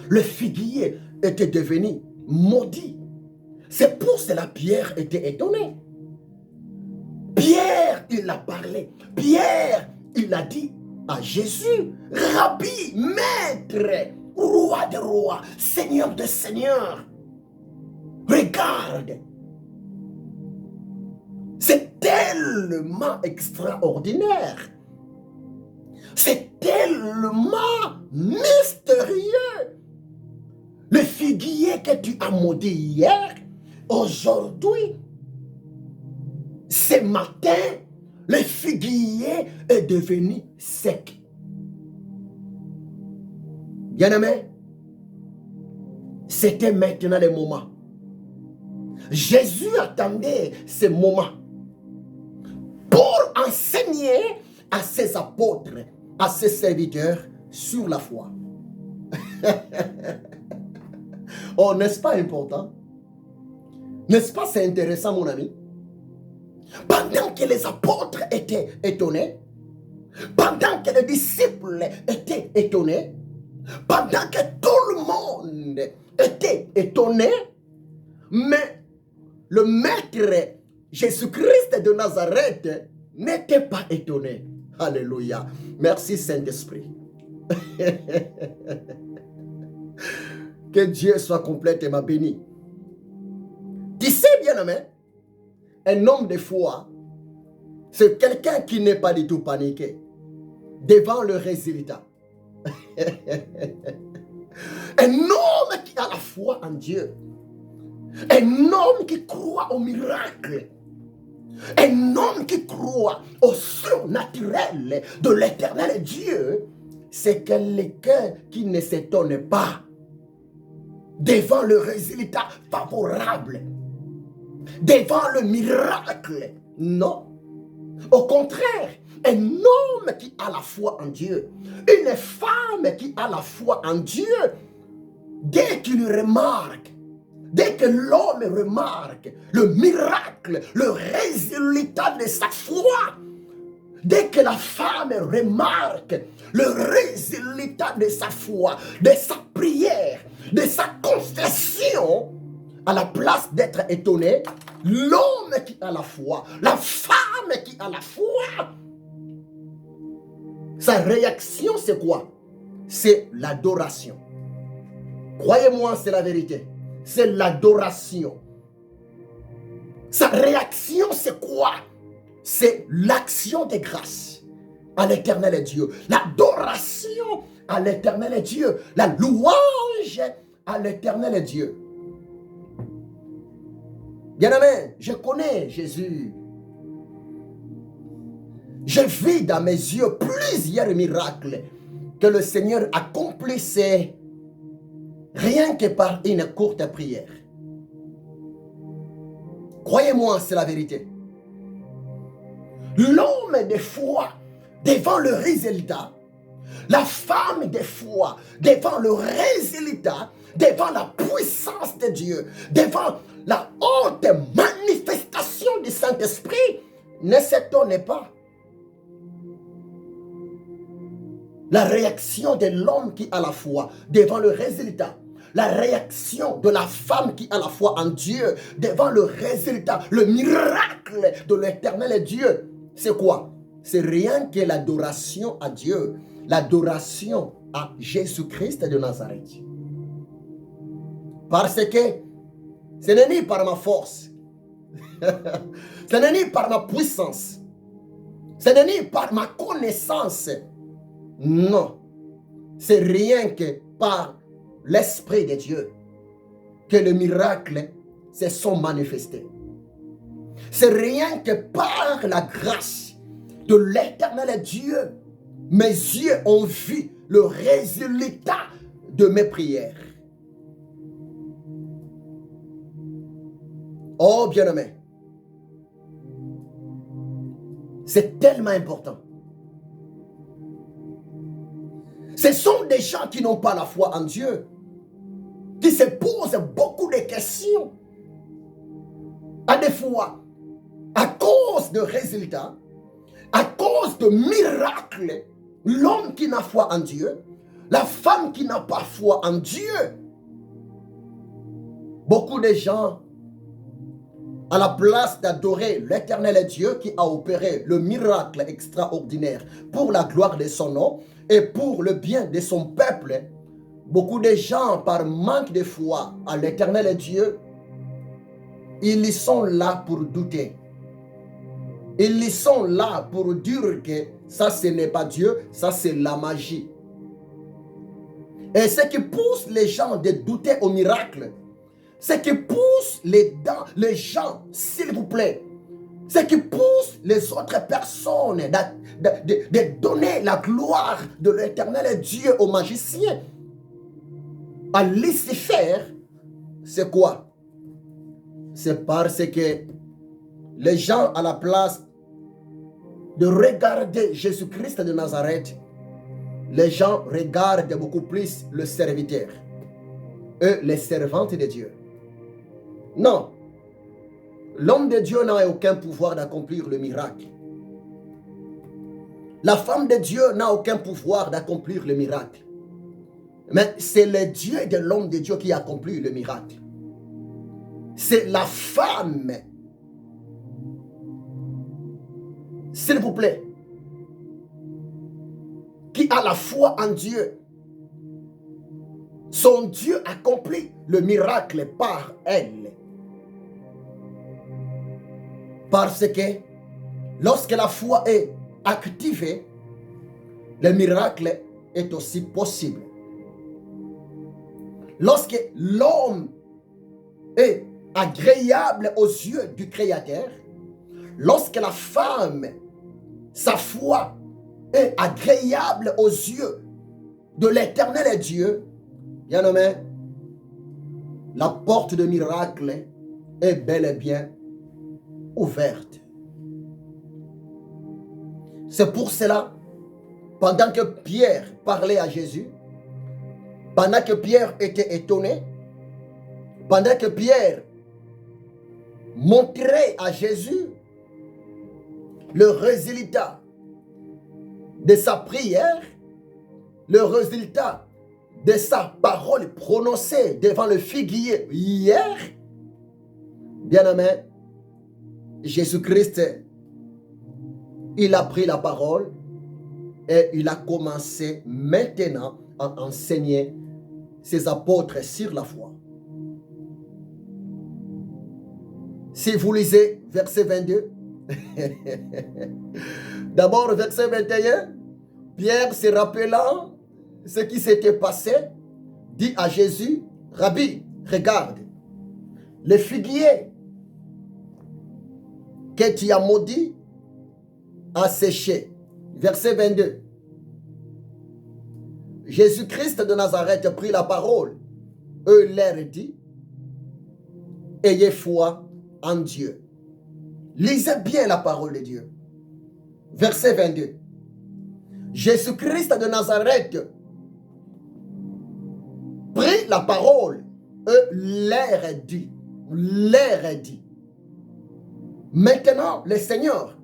Le figuier était devenu maudit. C'est pour cela que Pierre était étonné. Pierre, il a parlé. Pierre, il a dit à Jésus, Rabbi, Maître, Roi des rois, Seigneur des seigneurs, regarde. C'est tellement extraordinaire. C'est tellement mystérieux. Le figuier que tu as maudit hier, aujourd'hui, ce matin, le figuier est devenu sec. Bien-aimé, c'était maintenant le moment. Jésus attendait ce moment pour enseigner à ses apôtres, à ses serviteurs sur la foi. Oh, n'est-ce pas important? N'est-ce pas c'est intéressant, mon ami? Pendant que les apôtres étaient étonnés, pendant que les disciples étaient étonnés, pendant que tout le monde était étonné, mais le maître Jésus-Christ de Nazareth n'était pas étonné. Alléluia. Merci Saint-Esprit. Que Dieu soit complètement béni. Tu sais, bien-aimé, un homme de foi, c'est quelqu'un qui n'est pas du tout paniqué devant le résultat. Un homme qui a la foi en Dieu. Un homme qui croit au miracle. Un homme qui croit au surnaturel de l'éternel Dieu. C'est quelqu'un qui ne s'étonne pas devant le résultat favorable, devant le miracle. Non. Au contraire, un homme qui a la foi en Dieu, une femme qui a la foi en Dieu, dès qu'il remarque, dès que l'homme remarque le miracle, le résultat de sa foi, dès que la femme remarque le résultat de sa foi, de sa prière, de sa confession, à la place d'être étonné, l'homme qui a la foi, la femme qui a la foi, sa réaction c'est quoi? C'est l'adoration. Croyez-moi, c'est la vérité. C'est l'adoration. Sa réaction c'est quoi? C'est l'action de grâce à l'éternel Dieu. L'adoration à l'éternel Dieu. La louange à l'éternel Dieu. Bien-aimé, je connais Jésus. Je vis dans mes yeux plusieurs miracles que le Seigneur accomplissait rien que par une courte prière. Croyez-moi, c'est la vérité. L'homme de foi devant le résultat, la femme de foi devant le résultat, devant la puissance de Dieu, devant la haute manifestation du Saint-Esprit, ne s'étonnez pas. La réaction de l'homme qui a la foi devant le résultat, la réaction de la femme qui a la foi en Dieu devant le résultat, le miracle de l'éternel Dieu, c'est quoi? C'est rien que l'adoration à Dieu, l'adoration à Jésus-Christ de Nazareth. Parce que ce n'est ni par ma force, ce n'est ni par ma puissance, ce n'est ni par ma connaissance. Non, c'est rien que par l'Esprit de Dieu que les miracles se sont manifestés. C'est rien que par la grâce de l'éternel Dieu, mes yeux ont vu le résultat de mes prières. Oh bien-aimé, c'est tellement important. Ce sont des gens qui n'ont pas la foi en Dieu, qui se posent beaucoup de questions. À des fois, à cause de résultats, à cause de miracles, l'homme qui n'a foi en Dieu, la femme qui n'a pas foi en Dieu. Beaucoup de gens, à la place d'adorer l'éternel Dieu qui a opéré le miracle extraordinaire pour la gloire de son nom et pour le bien de son peuple, beaucoup de gens, par manque de foi à l'éternel Dieu, ils sont là pour douter. Ils sont là pour dire que ça, ce n'est pas Dieu, ça, c'est la magie. Et ce qui pousse les gens de douter au miracle, ce qui pousse les gens, s'il vous plaît, ce qui pousse les autres personnes de donner la gloire de l'éternel Dieu aux magiciens, à Lucifer, c'est quoi? C'est parce que les gens, à la place de regarder Jésus-Christ de Nazareth, les gens regardent beaucoup plus le serviteur, eux, les servantes de Dieu. Non, l'homme de Dieu n'a aucun pouvoir d'accomplir le miracle. La femme de Dieu n'a aucun pouvoir d'accomplir le miracle. Mais c'est le Dieu de l'homme de Dieu qui accomplit le miracle. C'est la femme, s'il vous plaît, qui a la foi en Dieu. Son Dieu accomplit le miracle par elle. Parce que lorsque la foi est activée, le miracle est aussi possible. Lorsque l'homme est agréable aux yeux du Créateur, lorsque la femme, sa foi est agréable aux yeux de l'éternel Dieu, bien aimé, la porte de miracle est bel et bien ouverte. C'est pour cela, pendant que Pierre parlait à Jésus, pendant que Pierre était étonné, pendant que Pierre montrait à Jésus le résultat de sa prière, le résultat de sa parole prononcée devant le figuier hier, bien-aimé, Jésus-Christ, il a pris la parole et il a commencé maintenant à enseigner ses apôtres sur la foi. Si vous lisez verset 22, d'abord verset 21, Pierre se rappelant ce qui s'était passé, dit à Jésus, Rabbi, regarde, le figuier que tu as maudit a séché. Verset 22. Jésus-Christ de Nazareth prit la parole. Eux leur dit, ayez foi en Dieu. Lisez bien la parole de Dieu. Verset 22. Jésus-Christ de Nazareth prit la parole. Eux leur dit. Maintenant, le Seigneur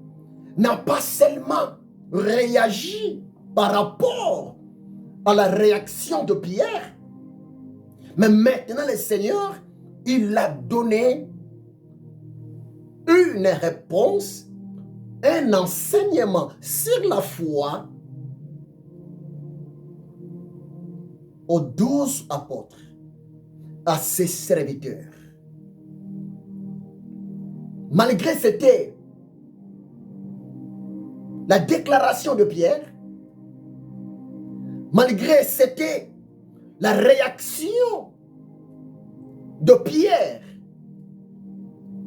n'a pas seulement réagi par rapport à la réaction de Pierre, mais maintenant le Seigneur, il a donné une réponse, un enseignement sur la foi aux 12 apôtres, à ses serviteurs. Malgré c'était la déclaration de Pierre, malgré c'était la réaction de Pierre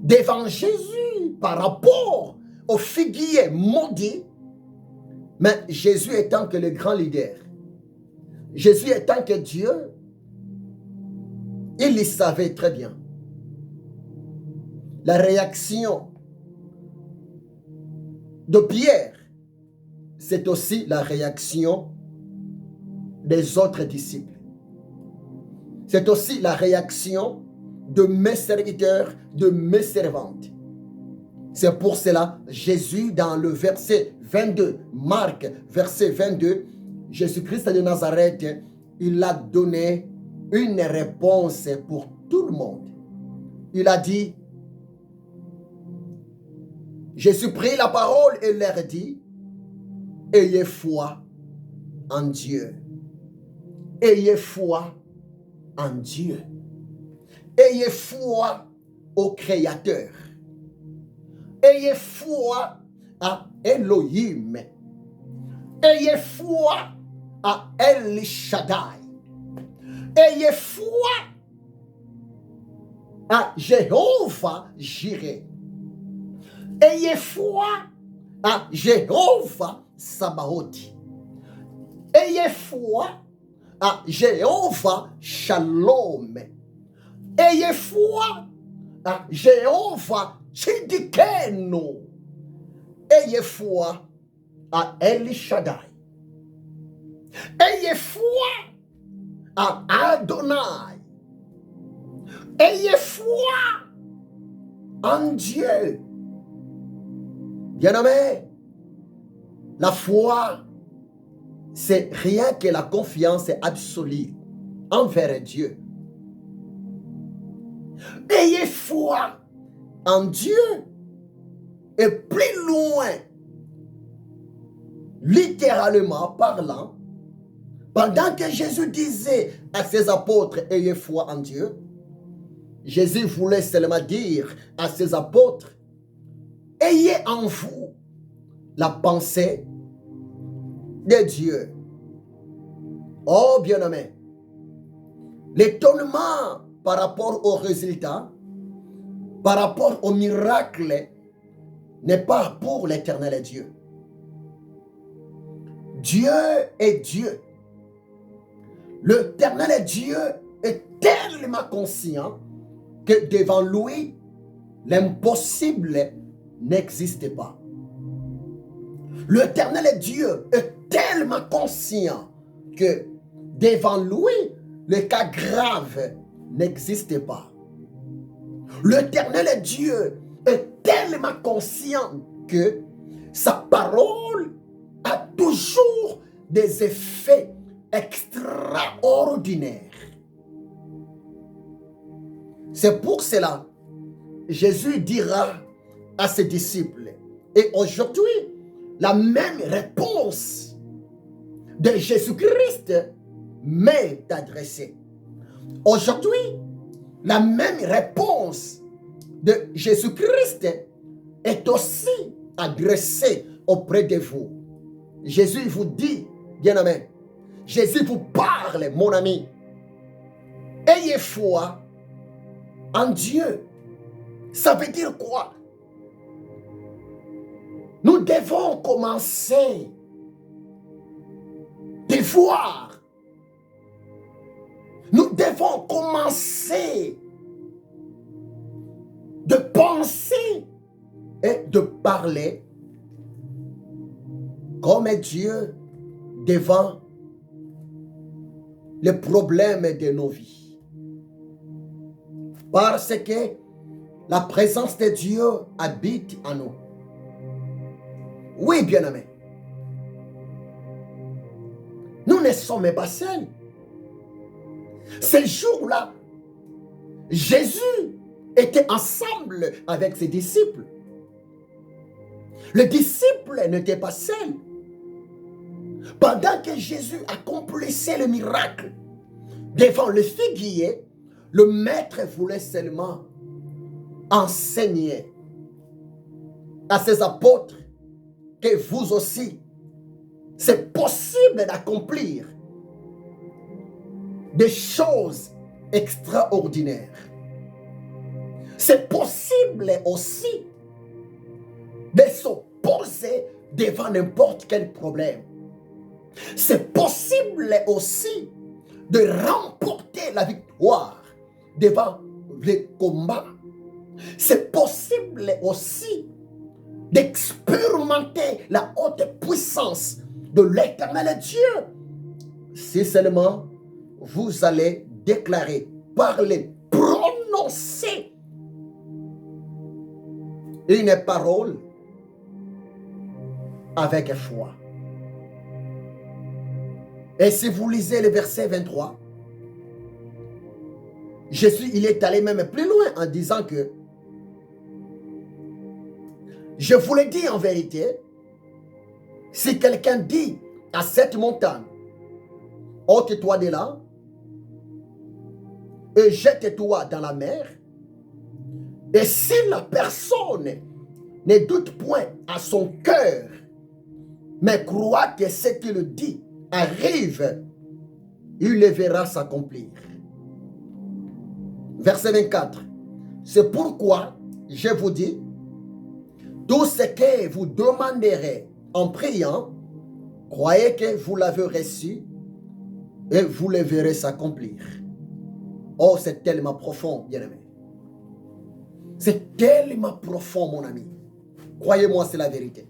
devant Jésus par rapport au figuier maudit, mais Jésus étant que le grand leader, Jésus étant que Dieu, il le savait très bien. La réaction de Pierre, c'est aussi la réaction des autres disciples. C'est aussi la réaction de mes serviteurs, de mes servantes. C'est pour cela, Jésus, dans le verset 22, Marc, verset 22, Jésus-Christ de Nazareth, il a donné une réponse pour tout le monde. Il a dit, Jésus prit la parole et leur dit, ayez foi en Dieu. Ayez foi en Dieu. Ayez foi au Créateur. Ayez foi à Elohim. Ayez foi à El Shaddai. Ayez foi à Jéhovah Jireh. Ayez foi à Jéhovah Sabaoth. Ayez foi à Jéhovah Shalom. Ayez foi à Jéhovah Tsidkenu. Ayez foi à El Shaddai. Ayez foi à Adonai. Ayez foi en Dieu. Bien-aimé, la foi, c'est rien que la confiance absolue envers Dieu. Ayez foi en Dieu et plus loin, littéralement parlant, pendant que Jésus disait à ses apôtres, ayez foi en Dieu, Jésus voulait seulement dire à ses apôtres, ayez en vous la pensée de Dieu. Oh bien-aimé, l'étonnement par rapport au résultat, par rapport au miracle, n'est pas pour l'éternel Dieu. Dieu est Dieu. L'éternel Dieu est tellement conscient que devant lui, l'impossible n'existe pas. L'éternel Dieu est tellement conscient que devant lui, le cas grave n'existe pas. L'éternel Dieu est tellement conscient que sa parole a toujours des effets extraordinaires. C'est pour cela Jésus dira à ses disciples, et aujourd'hui, la même réponse de Jésus-Christ m'est adressée. Aujourd'hui, la même réponse de Jésus-Christ est aussi adressée auprès de vous. Jésus vous dit, bien-aimé, Jésus vous parle, mon ami, ayez foi en Dieu. Ça veut dire quoi? Nous devons commencer de voir devons commencer de penser et de parler comme Dieu devant les problèmes de nos vies. Parce que la présence de Dieu habite en nous. Oui, bien-aimés. Nous ne sommes pas seuls. Ce jour-là, Jésus était ensemble avec ses disciples. Les disciples n'étaient pas seuls. Pendant que Jésus accomplissait le miracle devant le figuier, le maître voulait seulement enseigner à ses apôtres que vous aussi, c'est possible d'accomplir des choses extraordinaires. C'est possible aussi de s'opposer devant n'importe quel problème. C'est possible aussi de remporter la victoire devant les combats. C'est possible aussi d'expérimenter la haute puissance de l'Éternel Dieu. Si seulement vous allez déclarer, parler, prononcer une parole avec foi. Et si vous lisez le verset 23, Jésus, il est allé même plus loin en disant que je vous le dis en vérité, si quelqu'un dit à cette montagne, ôte-toi de là et jette-toi dans la mer, et si la personne ne doute point à son cœur, mais croit que ce qu'il dit arrive, il le verra s'accomplir. Verset 24. C'est pourquoi je vous dis, tout ce que vous demanderez en priant, croyez que vous l'avez reçu et vous le verrez s'accomplir. Oh, c'est tellement profond, bien-aimé. C'est tellement profond, mon ami. Croyez-moi, c'est la vérité.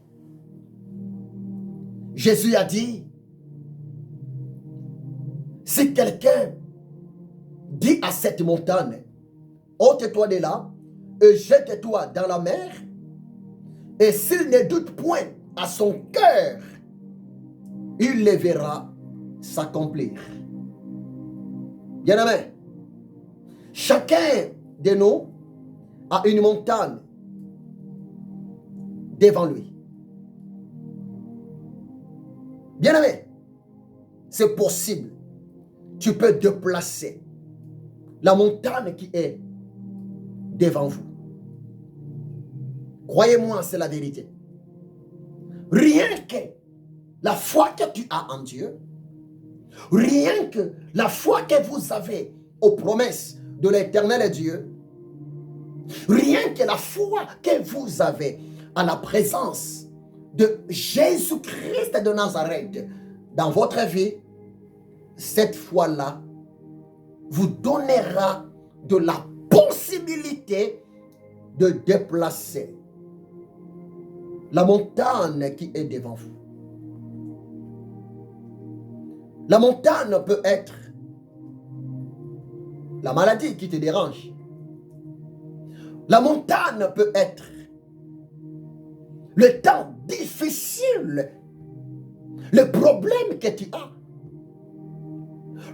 Jésus a dit, si quelqu'un dit à cette montagne, ôte-toi de là et jette-toi dans la mer, et s'il ne doute point à son cœur, il le verra s'accomplir. Bien-aimé, chacun de nous a une montagne devant lui. Bien-aimé, c'est possible. Tu peux déplacer la montagne qui est devant vous. Croyez-moi, c'est la vérité. Rien que la foi que tu as en Dieu, rien que la foi que vous avez aux promesses de l'Éternel Dieu, rien que la foi que vous avez à la présence de Jésus-Christ de Nazareth dans votre vie, cette foi-là vous donnera de la possibilité de déplacer la montagne qui est devant vous. La montagne peut être la maladie qui te dérange. La montagne peut être le temps difficile, le problème que tu as.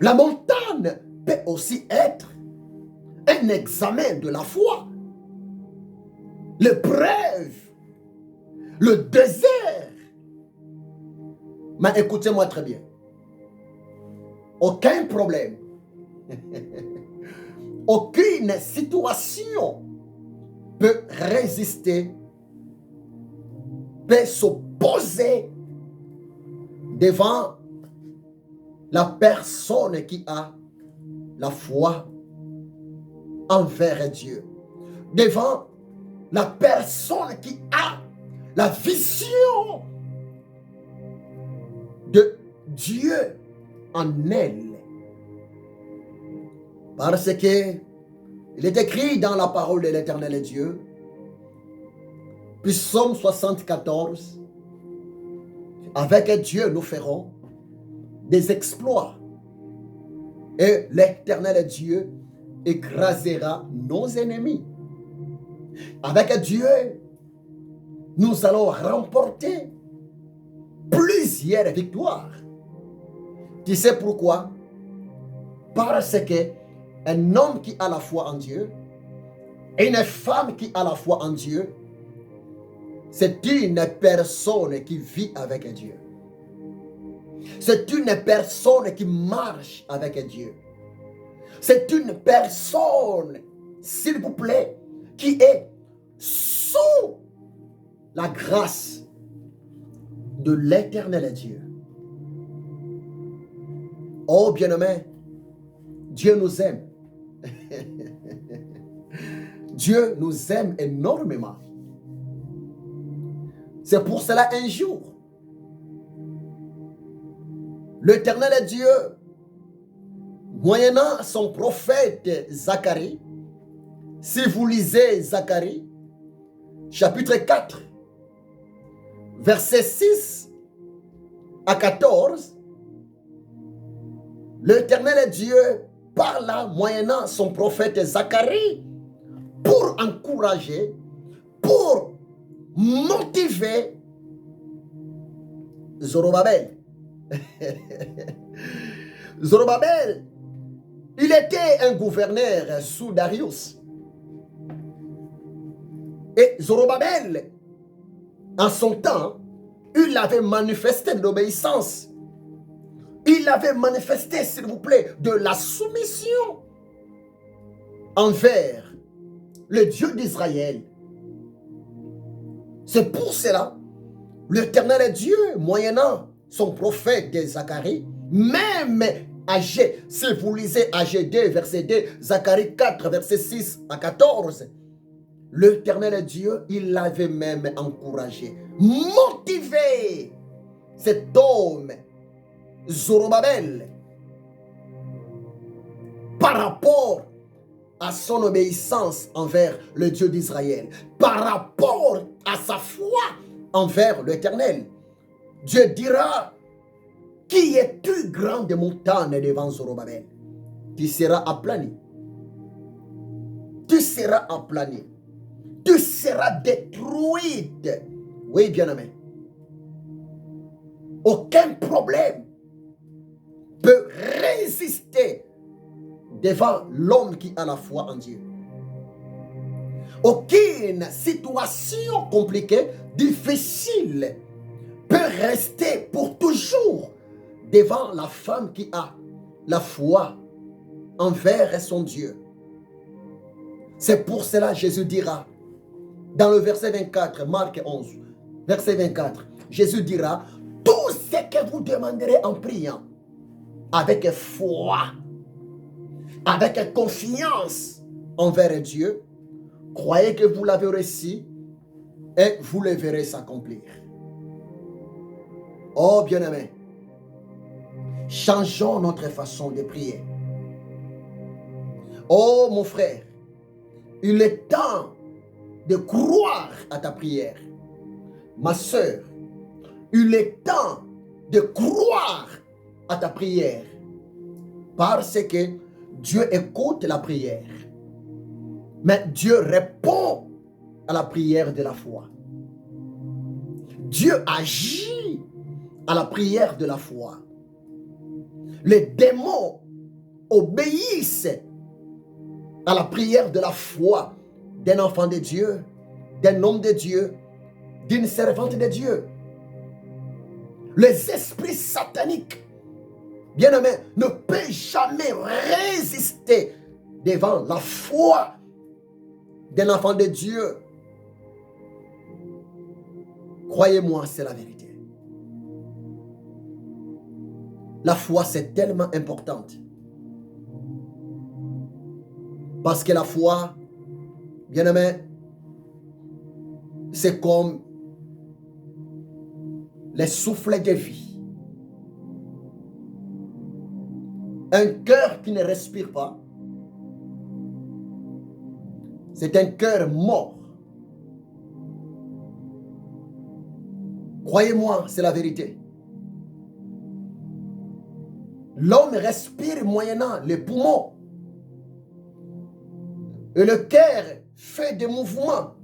La montagne peut aussi être un examen de la foi, l'épreuve, le désert. Mais écoutez-moi très bien. Aucun problème, aucune situation peut résister, peut s'opposer devant la personne qui a la foi envers Dieu, devant la personne qui a la vision de Dieu en elle. Parce que il est écrit dans la parole de l'Éternel Dieu, Psaume 74, avec Dieu nous ferons des exploits. Et l'Éternel Dieu écrasera nos ennemis. Avec Dieu, nous allons remporter plusieurs victoires. Tu sais pourquoi? Parce que un homme qui a la foi en Dieu et une femme qui a la foi en Dieu, c'est une personne qui vit avec Dieu. C'est une personne qui marche avec Dieu. C'est une personne, s'il vous plaît, qui est sous la grâce de l'Éternel Dieu. Oh bien-aimé, Dieu nous aime. Dieu nous aime énormément. C'est pour cela un jour, l'Éternel Dieu, moyennant son prophète Zacharie, si vous lisez Zacharie, chapitre 4, versets 6 à 14, l'Éternel Dieu parla moyennant son prophète Zacharie pour encourager, pour motiver Zorobabel. Zorobabel, il était un gouverneur sous Darius. Et Zorobabel, en son temps, il avait manifesté de l'obéissance. Il avait manifesté, s'il vous plaît, de la soumission envers le Dieu d'Israël. C'est pour cela, l'Éternel Dieu, moyennant son prophète Zacharie, même âgé, si vous lisez âgé 2, verset 2, Zacharie 4, verset 6 à 14, l'Éternel Dieu, il l'avait même encouragé, motivé cet homme, Zorobabel, par rapport à son obéissance envers le Dieu d'Israël, par rapport à sa foi envers l'Éternel. Dieu dira, qui est plus grand des montagnes devant Zorobabel? Tu seras aplani. Tu seras aplani. Tu seras détruite. Oui, bien-aimé. Aucun problème peut résister devant l'homme qui a la foi en Dieu. Aucune situation compliquée, difficile, peut rester pour toujours devant la femme qui a la foi envers son Dieu. C'est pour cela que Jésus dira, dans le verset 24, Marc 11, verset 24, Jésus dira, tout ce que vous demanderez en priant, avec foi, avec confiance envers Dieu, croyez que vous l'avez reçu et vous le verrez s'accomplir. Oh bien-aimé, changeons notre façon de prier. Oh mon frère, il est temps de croire à ta prière. Ma soeur, il est temps de croire à ta prière. Parce que Dieu écoute la prière. Mais Dieu répond à la prière de la foi. Dieu agit à la prière de la foi. Les démons obéissent à la prière de la foi d'un enfant de Dieu, d'un homme de Dieu, d'une servante de Dieu. Les esprits sataniques, bien-aimé, ne peuvent jamais résister devant la foi d'un enfant de Dieu. Croyez-moi, c'est la vérité. La foi, c'est tellement importante. Parce que la foi, bien-aimé, c'est comme les souffles de vie. Un cœur qui ne respire pas, C'est un cœur mort. Croyez-moi, c'est la vérité. L'homme respire moyennant les poumons. Et le cœur fait des mouvements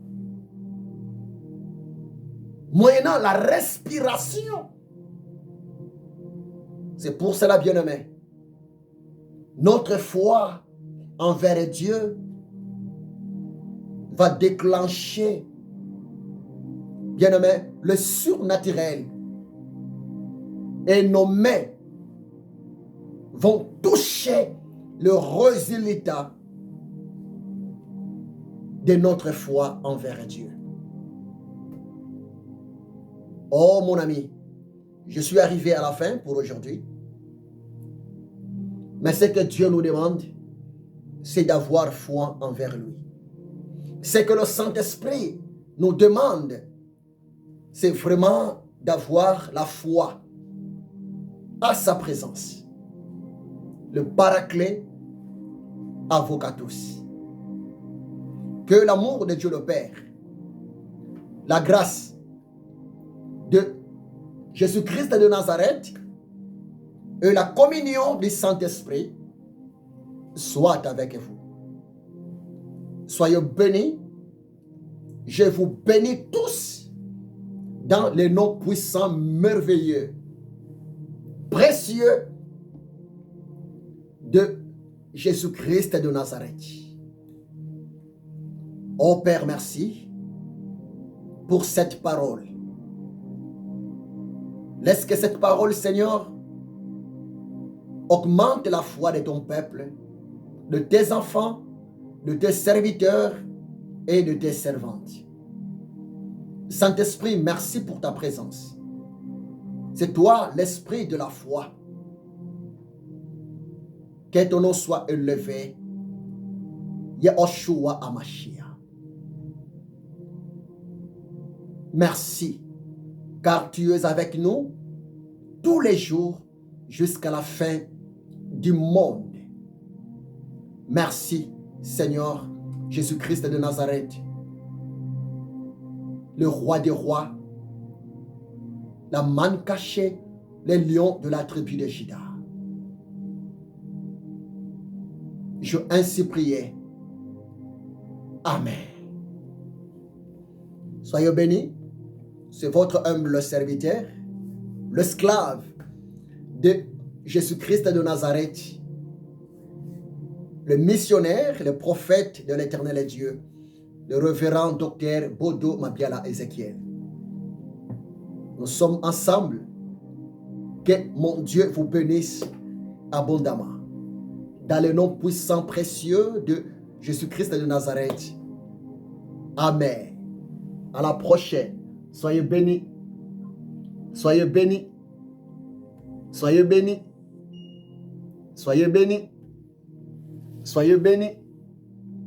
moyennant la respiration. C'est pour cela, bien-aimé, notre foi envers Dieu va déclencher, bien-aimé, le surnaturel. Et nos mains vont toucher le résultat de notre foi envers Dieu. Oh mon ami, je suis arrivé à la fin pour aujourd'hui. Mais ce que Dieu nous demande, c'est d'avoir foi envers lui. Ce que le Saint-Esprit nous demande, c'est vraiment d'avoir la foi à sa présence. Le Paraclet Avocatus. Que l'amour de Dieu le Père, la grâce de Jésus-Christ de Nazareth et la communion du Saint-Esprit soit avec vous. Soyez bénis. Je vous bénis tous dans les noms puissants, merveilleux, précieux de Jésus-Christ de Nazareth. Oh Père, merci pour cette parole. Laisse que cette parole, Seigneur, augmente la foi de ton peuple, de tes enfants, de tes serviteurs et de tes servantes. Saint-Esprit, merci pour ta présence. C'est toi l'esprit de la foi. Que ton nom soit élevé. Yahushua Hamashiach. Merci, car tu es avec nous tous les jours jusqu'à la fin du monde. Merci, Seigneur Jésus-Christ de Nazareth, le roi des rois, la manne cachée, les lions de la tribu de Juda. Je ainsi prié. Amen. Soyez bénis. C'est votre humble serviteur, l'esclave de Jésus-Christ de Nazareth, le missionnaire, le prophète de l'Éternel Dieu, le révérend docteur Bodo Mabiala Ézéchiel. Nous sommes ensemble. Que mon Dieu vous bénisse abondamment. Dans le nom puissant, précieux de Jésus-Christ de Nazareth. Amen. À la prochaine. Soyez bénis. Soyez bénis. Soyez bénis. Soyez bénis. Soyez bénis.